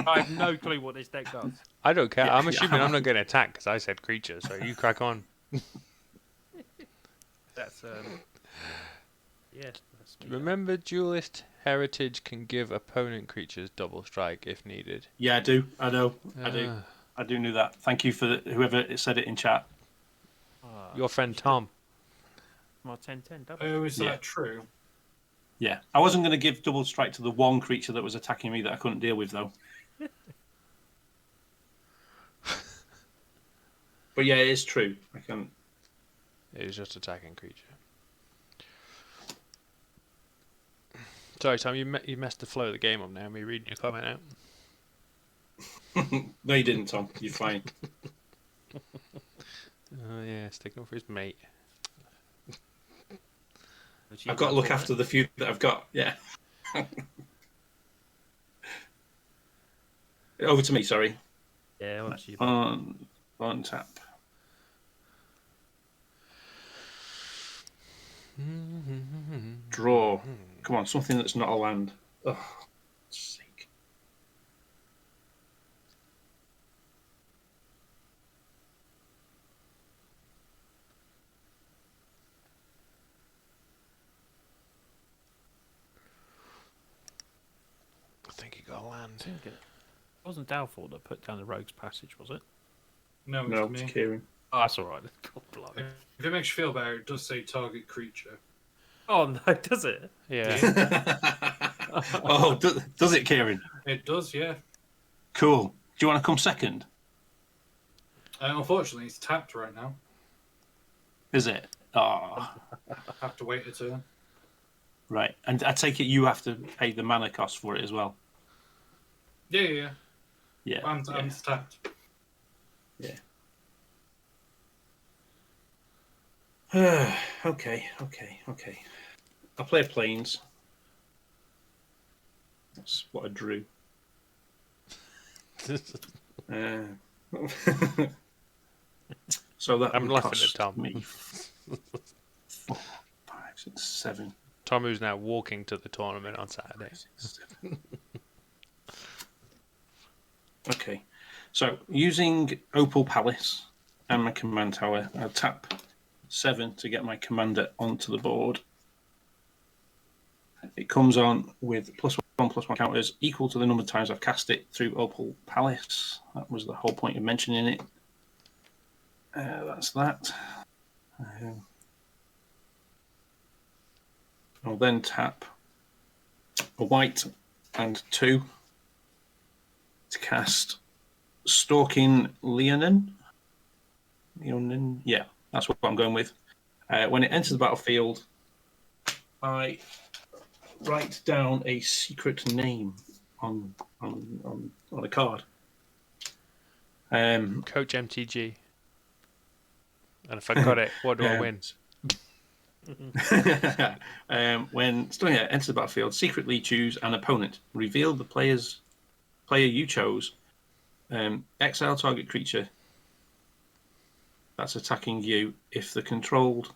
I have no clue what this deck does. I don't care. Yeah, I'm assuming yeah. I'm not going to attack because I said creature, so you crack on. That's yeah. That's me. Remember, Duelist Heritage can give opponent creatures double strike if needed. Yeah, I do. I know. I do. Ah. I do know that. Thank you for whoever said it in chat. Your friend Tom. My 10/10 double. Oh, is Yeah. that true? Yeah, I wasn't going to give double strike to the one creature that was attacking me that I couldn't deal with, though. But yeah, it is true. I can. It is just attacking creature. Sorry, Tom, you messed the flow of the game up now. Me reading your comment out. No, you didn't, Tom. You're fine. Oh yeah, sticking up for his mate. I've got to look after the few that I've got. Yeah. Over to me, sorry. Yeah, what's you? On tap. Draw. Come on, something that's not a land. Oh, sake. I think he got land. It wasn't Dalfort that put down the Rogue's Passage, was it? No, it's No, me. it's Kieran. Oh, that's all right. God, blimey. If it makes you feel better, it does say target creature. Oh no, does it? Yeah. Oh, does it, Kieran? It does, yeah. Cool. Do you want to come second? Unfortunately, it's tapped right now. Is it? Oh, I have to wait a turn. right. And I take it you have to pay the mana cost for it as well. Yeah. Yeah. I'm yeah. tapped. Yeah. Okay. I'll play Plains. That's what I drew. So that I'm would laughing at cost Tom. me 4, 5, 6, 7. Tom, who's now walking to the tournament on Saturday. 6, 7. Okay, so using Opal Palace and my command tower, I'll tap 7 to get my commander onto the board. It comes on with +1/+1 counters equal to the number of times I've cast it through Opal Palace. That was the whole point of mentioning it. That's that. I'll then tap a white and 2 to cast Stalking Leonin. Yeah, that's what I'm going with. When it enters the battlefield, I write down a secret name on a card. Coach MTG. And if I got it, what do I win? When Stalking enters the battlefield, secretly choose an opponent. Reveal the player you chose. Exile target creature that's attacking you. If it's controlled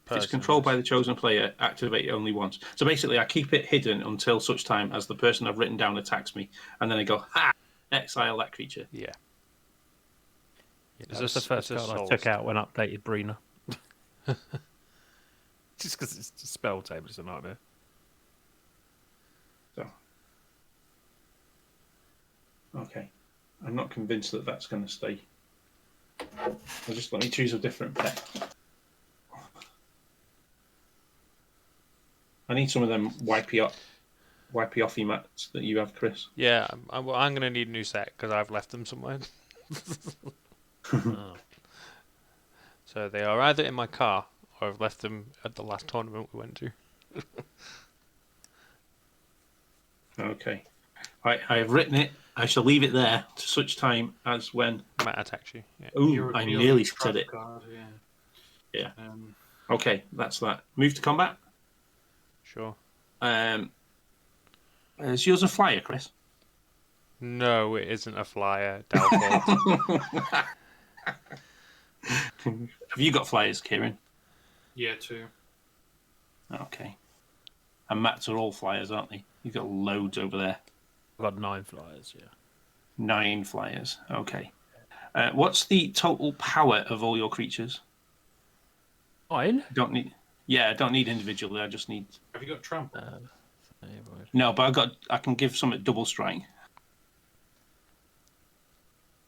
by the chosen player, activate it only once. So basically, I keep it hidden until such time as the person I've written down attacks me, and then I go, ha! Exile that creature. Yeah. Is this the first card I took out when I updated Breena? Just because it's a spell table, it's a nightmare. So, okay. I'm not convinced that that's going to stay. I'll just let me choose a different pet. I need some of them wipey offy mats that you have, Chris. Yeah, I'm going to need a new set because I've left them somewhere. Oh. So they are either in my car or I've left them at the last tournament we went to. Okay. I have written it. I shall leave it there to such time as when. Matt attacks you. Yeah. Ooh, I nearly said it. Card, Yeah. Okay, that's that. Move to combat. Sure. Is yours a flyer, Chris? No, it isn't a flyer. Dalfort. Have you got flyers, Kieran? Yeah, 2. Okay. And Matt's are all flyers, aren't they? You've got loads over there. I've got 9 flyers, yeah. 9 flyers. Okay. What's the total power of all your creatures? 9? Don't need. Yeah, I don't need individually. I just need. Have you got trample? No, but I can give some at double strike.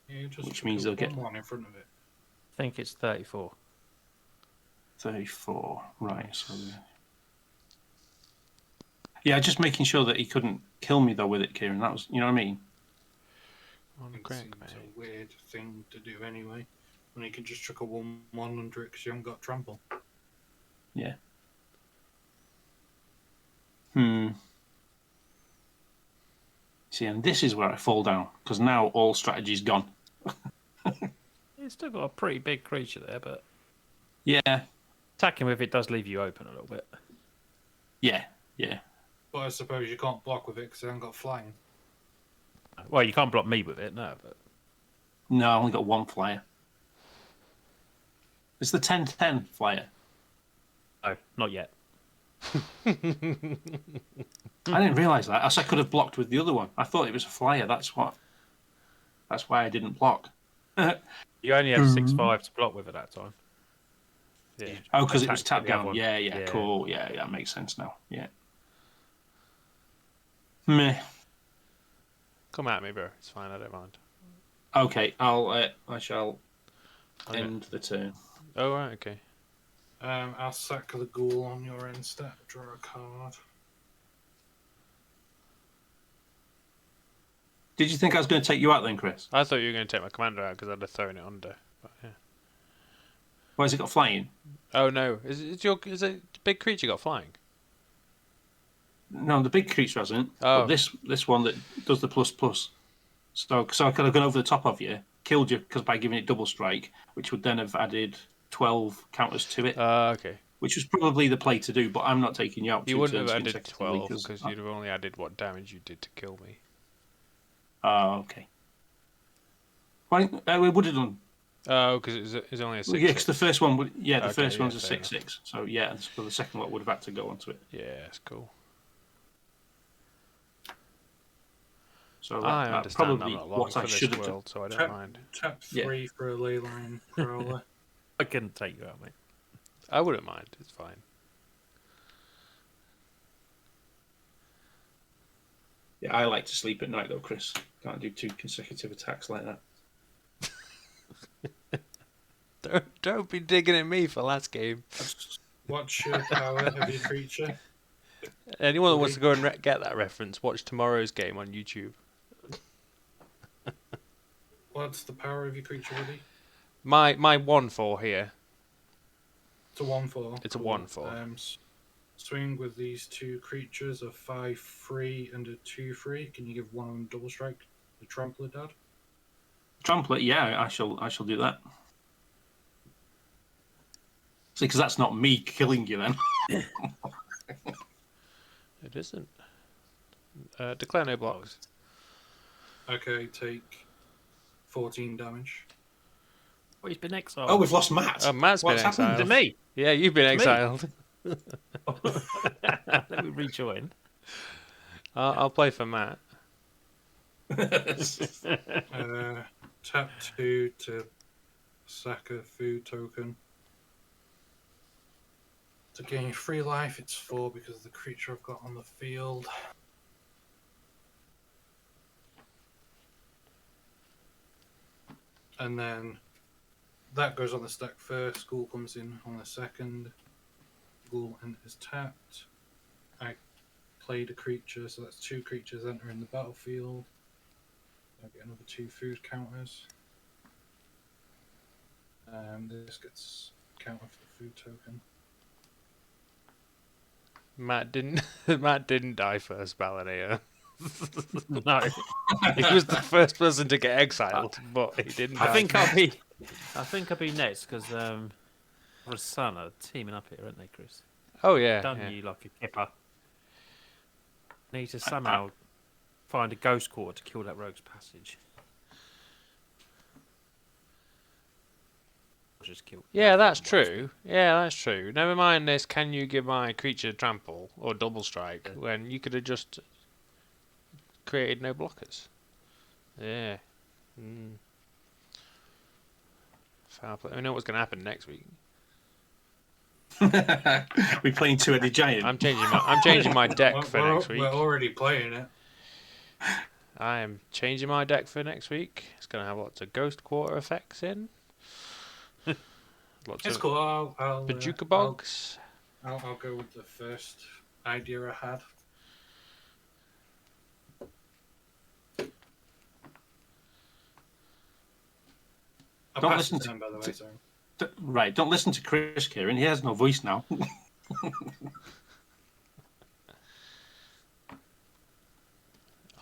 Yeah, just Which means they'll get- one in front of it. I think it's 34. 34. Right. So. Yeah, just making sure that he couldn't kill me though with it, Kieran. That was, you know what I mean. It Correct, seems mate. a weird thing to do anyway. And you can just chuck a 1/1 under it because you haven't got trample. Yeah. See, and this is where I fall down because now all strategy's gone. It's still got a pretty big creature there, but Yeah. attacking with it does leave you open a little bit. Yeah. Yeah. But I suppose you can't block with it because it hasn't got flying. Well, you can't block me with it, no, but No, I only got 1 flyer. It's the 10/10 flyer. no, not yet. I didn't realise that. I could have blocked with the other one. I thought it was a flyer. That's why I didn't block. You only have 6/5 to block with at that time. Yeah. Oh, because it was Attack tapped with the other down. one. Yeah, cool. Yeah, that makes sense now. Yeah. Meh. Come at me, bro. It's fine. I don't mind. Okay, I shall Okay. end the turn. Oh, right. Okay. I'll sack the ghoul on your end step, draw a card. Did you think I was going to take you out then, Chris? I thought you were going to take my commander out because I'd have thrown it under. But, yeah. Why has it got flying? Oh no! Is it big creature got flying? No, the big creature hasn't. Oh. But this one that does the ++. So I could have gone over the top of you, killed you because by giving it double strike, which would then have added 12 counters to it, Okay. which was probably the play to do. But I'm not taking you out. You 2 wouldn't have turns added consecutively 12 because you'd have only added what damage you did to kill me. Oh, okay. Why? We would have done. Oh, because it's only a 6. Yeah, because the first one would. Yeah, the Okay, first one's a fair 6/6. So yeah, so the second one would have had to go onto it. Yeah, that's cool. So I that understand. probably I'm not long what for I this should have done. world, so I don't Tap, mind. tap Yeah. 3 for a leyline prowler. I couldn't take you out, mate. I wouldn't mind. It's fine. Yeah, I like to sleep at night though, Chris. Can't do 2 consecutive attacks like that. Don't be digging at me for last game. What's your power of your creature? Anyone that wants to go and get that reference, watch tomorrow's game on YouTube. What's the power of your creature, Woody? My 1/4 here. It's a 1/4. It's a 1/4. Swing with these 2 creatures, a 5/3 and a 2/3. Can you give one of them double strike? The trampler dad. Trample it, yeah, I shall do that. See, because that's not me killing you then. It isn't. Declare no blocks. Okay, take 14 damage. Well, he's been exiled. Oh, we've lost Matt. Matt's been What's happened exiled. to me. Yeah, you've been To me. exiled. Let me rejoin. I'll play for Matt. Tap 2 to sack a food token. To gain 3 life, it's 4 because of the creature I've got on the field. And then that goes on the stack first. Ghoul comes in on the second. Ghoul enters tapped. I played a creature, so that's 2 creatures entering the battlefield. I get another 2 food counters. This gets counter for the food token. Matt didn't die first, Balladeo. No, He was the first person to get exiled, but he didn't. I die. think I'll be next because Rosanna are teaming up here, aren't they, Chris? Oh yeah. Done yeah. you like a kipper. Need to somehow find a ghost quarter to kill that rogue's passage. Just kill. Yeah, that's true. Yeah, that's true. Never mind this. Can you give my creature trample or double strike when you could have just created no blockers. Yeah. Foul play. I know what's going to happen next week. We're playing two-headed giant. I'm changing my deck for next week. We're already playing it. I am changing my deck for next week. It's going to have lots of Ghost Quarter effects in. Lots It's of cool. I'll Bajuka Bogs. I'll go with the first idea I had. Don't listen to him, by the way. Sorry. Right, don't listen to Chris, Kieran. He has no voice now.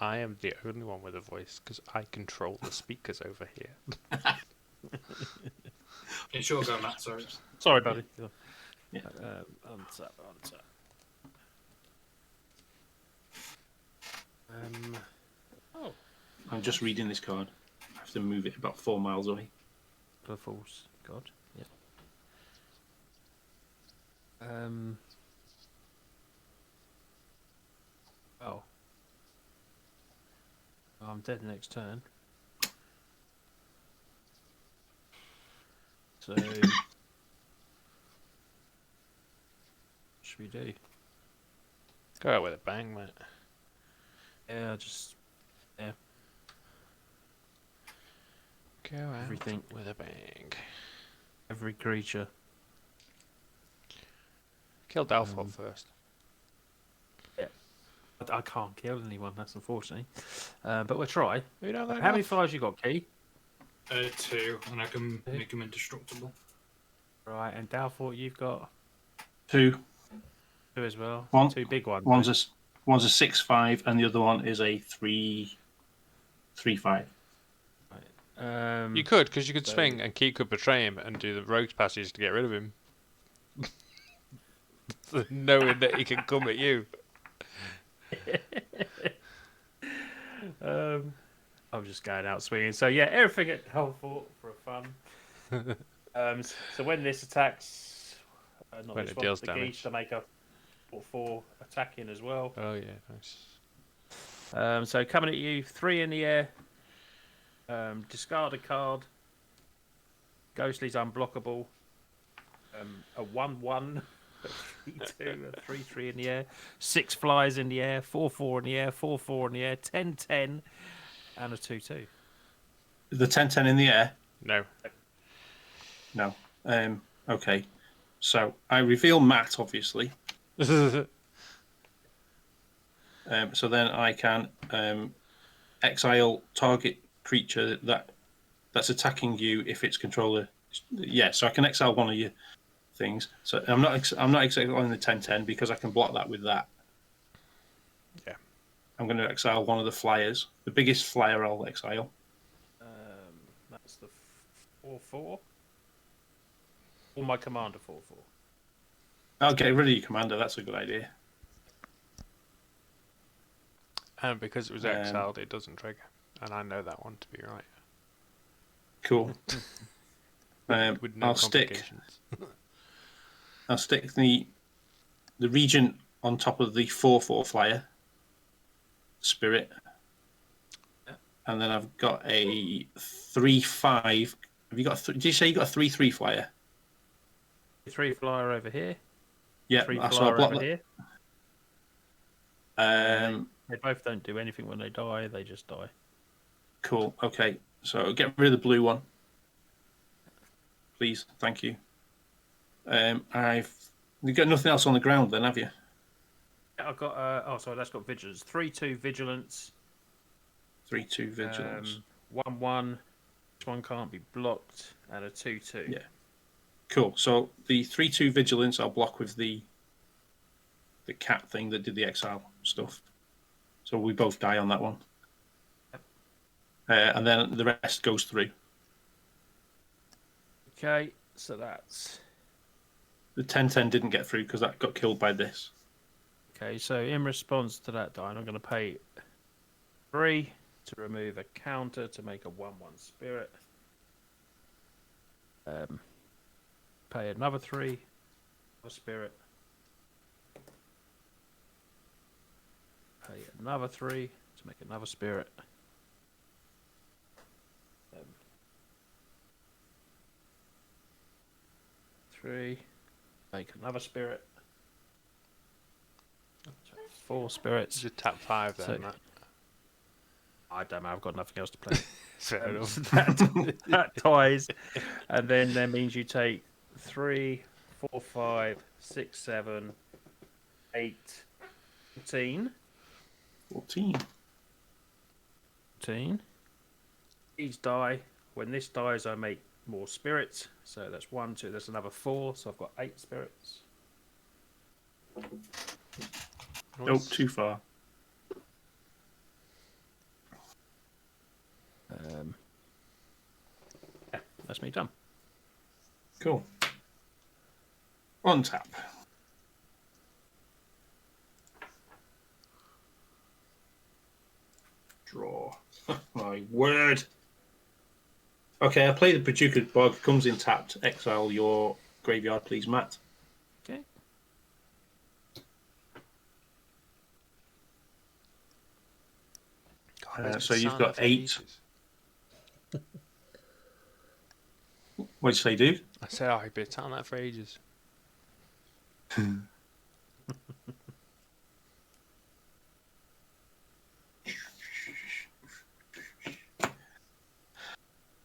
I am the only one with a voice because I control the speakers over here. Yeah, sure, go, Matt. Sorry. Sorry, buddy. Yeah. Untap. Oh, I'm just reading this card. I have to move it about 4 miles away. the False God. Yep. Oh. I'm dead next turn. So, what should we do? Go out with a bang, mate. Yeah, just Go out Everything. with a bang. every creature. Kill Dalfort first. I can't kill anyone. That's unfortunately, but we'll try. We don't got How many enough. flyers you got, Key? 2, and I can make them indestructible. Right, and Dalfort, you've got 2. 2 as well. One- 2 big ones. One's a 6/5, and the other one is a 3/5. You could, because you could so- swing and Keith could betray him and do the rogue's passage to get rid of him. Knowing that he can come at you. I'm just going out swinging. So yeah, everything at Dalfort for fun. So when this attacks, not When this it one, deals the damage. Geese to make a 4/4 attacking as well. Oh, yeah, nice. So coming at you, 3 in the air. Discard a card. Ghostly's unblockable. A 1/1, a 3/2, a 3/3 in the air. 6 flies in the air. 4/4 in the air. 4/4 in the air. 10/10, and a 2/2. The 10/10 in the air? No. No. Okay. So I reveal Matt, obviously. So then I can exile target creature that's attacking you if its controller. Yeah, so I can exile one of your things. So I'm not exiling the 10/10 because I can block that with that. Yeah. I'm going to exile one of the flyers. The biggest flyer I'll exile. That's the 4/4. Or my commander 4/4. I'll get rid of your commander. That's a good idea. And because it was exiled, it doesn't trigger. And I know that one to be right. Cool. With no I'll stick complications. the regent on top of the 4/4 flyer, spirit, and then I've got a 3/5. Have you got? Did you say you got a 3/3 flyer? 3 flyer over here. Yeah, 3 so I'll flyer block over that. here. They both don't do anything when they die. They just die. Cool. Okay, so get rid of the blue one, please. Thank you. You've got nothing else on the ground, then, have you? I've got. Sorry, that's got vigilance. 3/2 vigilance. 3/2 vigilance. 1/1. This one can't be blocked, and a 2/2. Yeah. Cool. So the 3/2 vigilance I'll block with the cat thing that did the exile stuff. So we both die on that one. Yep. And then the rest goes through. Okay, so that's The 10/10 didn't get through because that got killed by this. okay. So in response to that die, I'm going to pay 3 to remove a counter to make a 1/1 spirit. Pay another 3 for spirit. Pay pay another 3 to make another spirit. 3, make another spirit. So 4 spirits. Just tap 5 then, So- Matt. I don't know. I've got nothing else to play. Fair enough. that ties, and then that means you take 3, 4, 5, 6, 7, 8, 14. 14. 14. Each die. When this dies, I make more spirits. So that's 1, 2. That's another 4. So I've got 8 spirits. Nope, too far. Yeah, that's me done. Cool. On tap. Draw. My word. Okay, I play the Preconstructed Bog. Comes in tapped. Exile your graveyard, please, Matt. Okay. God, So you've sound got for 8. ages. What did you say, dude? I said, oh, I've been telling that for ages.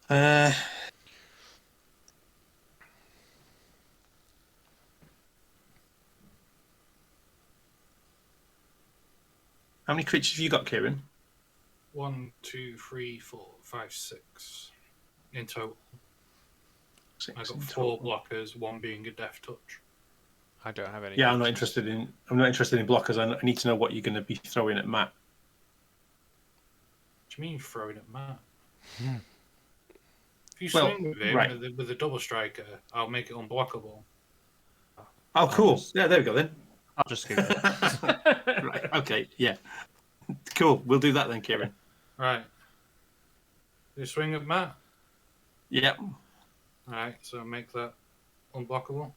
Uh, how many creatures have you got, Kieran? 1, 2, 3, 4, 5, 6 in total. 6 I got in 4 total. blockers, 1 being a death touch. I don't have any. Yeah, I'm not creatures. interested in blockers. I need to know what you're going to be throwing at Matt. What do you mean throwing at Matt? If you Well, swing with him right. with a double striker, I'll make it unblockable. Oh, cool. just- Yeah, there we go then. I'll just keep it. Right. Okay. Yeah. Cool. We'll do that then, Kieran. Right. You swing at Matt? Yep. Alright, so make that unblockable.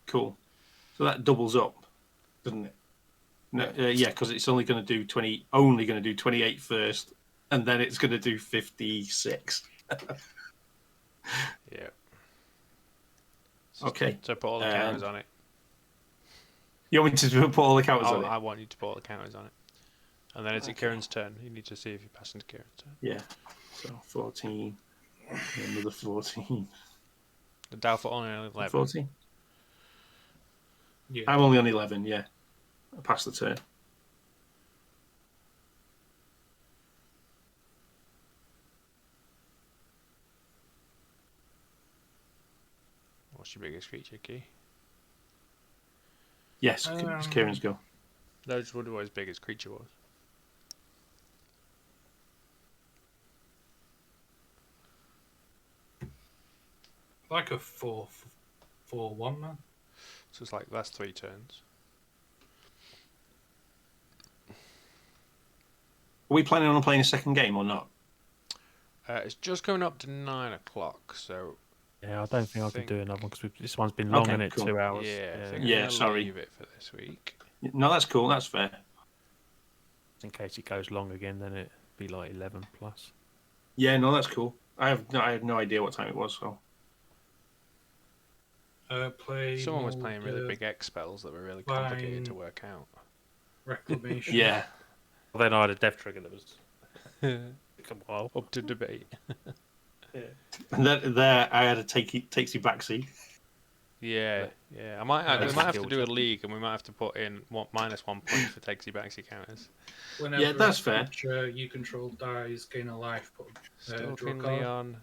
Cool. So that doubles up, doesn't it? No, yeah, because it's only going to do 20. Only going to do 28 first, and then it's going to do 56. Yeah. Okay. So put all the counters on it. You want me to put all the counters on it? I want you to put all the counters on it. And then it's Kieran's turn. You need to see if you pass into Kieran's turn. Yeah. So 14. Another 14. The Dalfort only on 11. 14. Yeah. I'm only on 11. Yeah. I passed the turn. What's your biggest creature, Key? Yes. It's Kieran's go. No, just wonder what his biggest creature was. Like a 4/1, man. So it's like that's 3 turns. Are we planning on playing a second game or not? It's just coming up to 9 o'clock, so Yeah, I don't think I can Think- do another one because this one's been long, Okay, isn't it? cool. 2 hours. yeah, I think Yeah, I'm gonna sorry. leave it for this week. No, that's cool. That's fair. In case it goes long again, then it'd be like 11 plus. Yeah, no, that's cool. I had no idea what time it was. So Play. Someone was playing really Mulder, big X spells that were really complicated to Fine. work out. Reclamation. yeah, Well, then I had a death trigger that was took a while. Up to debate. and there I had a takesy backsy. Yeah, But- yeah. I might Yeah, we that's might have skill to do a check. league, and we might have to put in -1 point for takesy backsy counters. Whenever Yeah, that's a fair. creature you control dies, gain a life. Draw a Stalking card. Leon,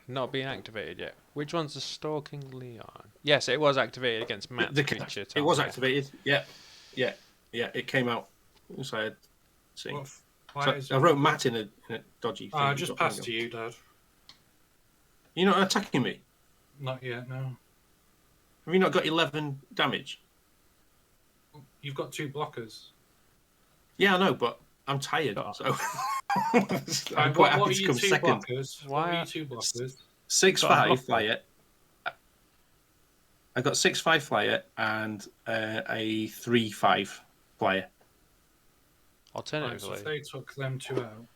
not being activated yet. Which one's the Stalking Leon? Yes, it was activated against Matt's creature. It was Tom, yeah. activated. Yeah. It came out. So I had see. Why So is I wrote Matt in a dodgy thing. I just passed to you, Dad. You're not attacking me. Not yet, no. Have you not got 11 damage? You've got 2 blockers. Yeah, I know, but I'm tired, Oh. so I'm What quite are happy to your come 2 second. blockers? Why What are are- your 2 blockers? 6/5 Got a blocker. fire. I got 6/5 flyer and a 3/5 flyer. Right, so Alternatively, if they took them two out,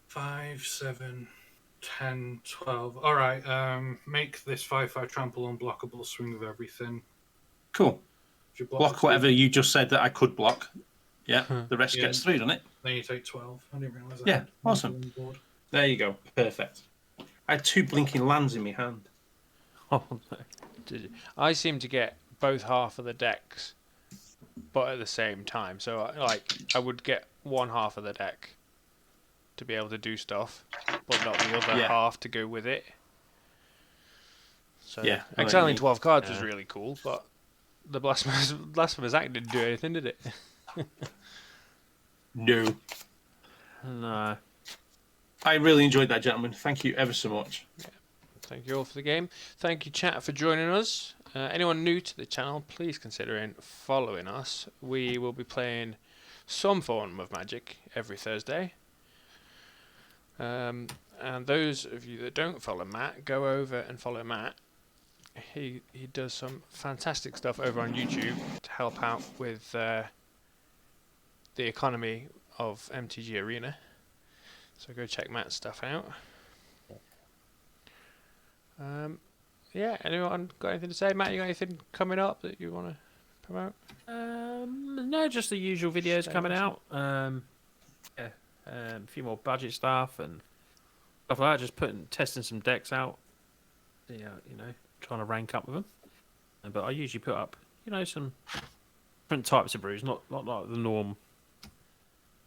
5, 7, 10, 12. All right, make this 5/5 trample unblockable. Swing of everything. Cool. If you Block two, whatever you just said that I could block. Yeah, the rest Yeah. gets through, doesn't it? then you take 12. I didn't realise that. Yeah, awesome. On board. There you go. Perfect. I had 2 blinking lands in my hand. Oh, no. did you? I seem to get both half of the decks, but at the same time. So, I would get one half of the deck to be able to do stuff, but not the other Yeah. half to go with it. So, Yeah, I know what you exiling mean. 12 cards was Yeah. really cool, but the Blasphemous Act didn't do anything, did it? No. No. I really enjoyed that, gentlemen. Thank you ever so much. Thank you all for the game. Thank you, chat, for joining us. Anyone new to the channel, please consider following us. We will be playing some form of Magic every Thursday. And those of you that don't follow Matt, go over and follow Matt. He does some fantastic stuff over on YouTube to help out with the economy of MTG Arena. So go check Matt's stuff out. Yeah, anyone got anything to say? Matt, you got anything coming up that you want to promote? No, just the usual videos Stay coming awesome. out. Yeah, a few more budget stuff and stuff like that. Just testing some decks out. Yeah, trying to rank up with them. But I usually put up, some different types of brews, not like the norm.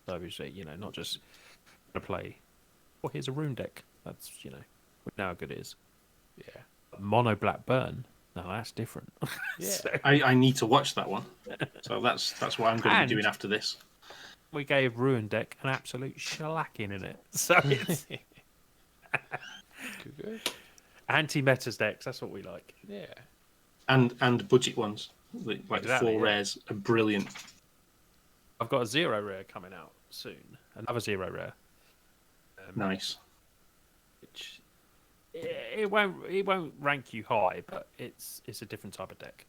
Obviously, not just to play. Oh, here's a rune deck. That's we know how good it is. Yeah. Mono black burn. No, that's different. Yeah. So, I need to watch that one. So that's what I'm going to be And- doing after this. we gave Ruin Deck an absolute shellacking in it. So it's Good. anti-metas decks. That's what we like. Yeah. And budget ones. Like the Exactly, 4 yeah. rares are brilliant. I've got a 0 rare coming out soon. Another 0 rare. Nice. Which it won't rank you high, but it's a different type of deck.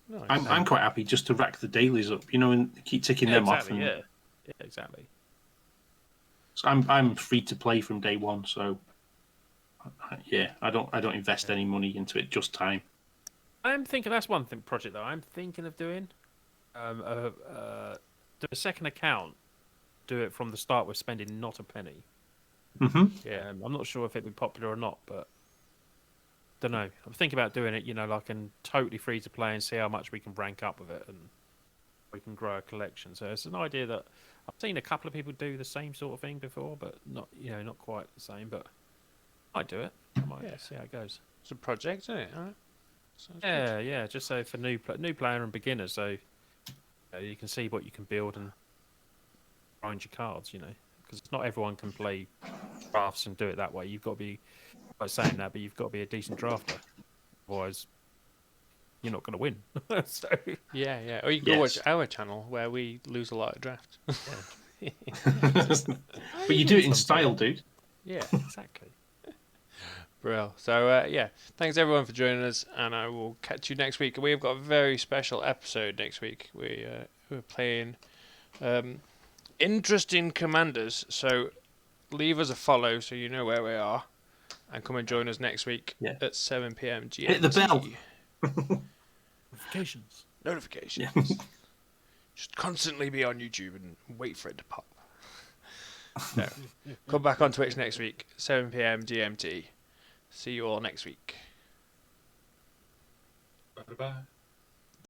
Nice. I'm quite happy just to rack the dailies up, and keep ticking them off. exactly. And Yeah, exactly. so I'm free to play from day one. So yeah, I don't invest any money into it, just time. I'm thinking that's one thing project that I'm thinking of doing. Do a second account. Do it from the start with spending not a penny. Hmm. Yeah. I'm not sure if it'd be popular or not, but don't know. I'm thinking about doing it, like in totally free to play and see how much we can rank up with it and we can grow a collection. So it's an idea that I've seen a couple of people do the same sort of thing before, but not not quite the same. But I might do it. I might Yeah. see how it goes. It's a project, isn't it? All right. Sounds good. Yeah. Just so for new player and beginners, so you can see what you can build and grind your cards. Because not everyone can play drafts and do it that way. You've got to be, by saying that, but you've got to be a decent drafter. Otherwise, you're not going to win. So Yeah. Or you can go watch Yes. our channel where we lose a lot of drafts. But you do it in style, dude. Yeah. exactly. Brill. So, yeah, thanks everyone for joining us, and I will catch you next week. We've got a very special episode next week. We're playing interesting commanders, so leave us a follow so you know where we are, and come and join us next week Yeah. at 7 p.m. GMT. Hit the bell. Notifications. Notifications. Just constantly be on YouTube and wait for it to pop. No. Come back on Twitch next week, 7 p.m. GMT. See you all next week. Bye-bye.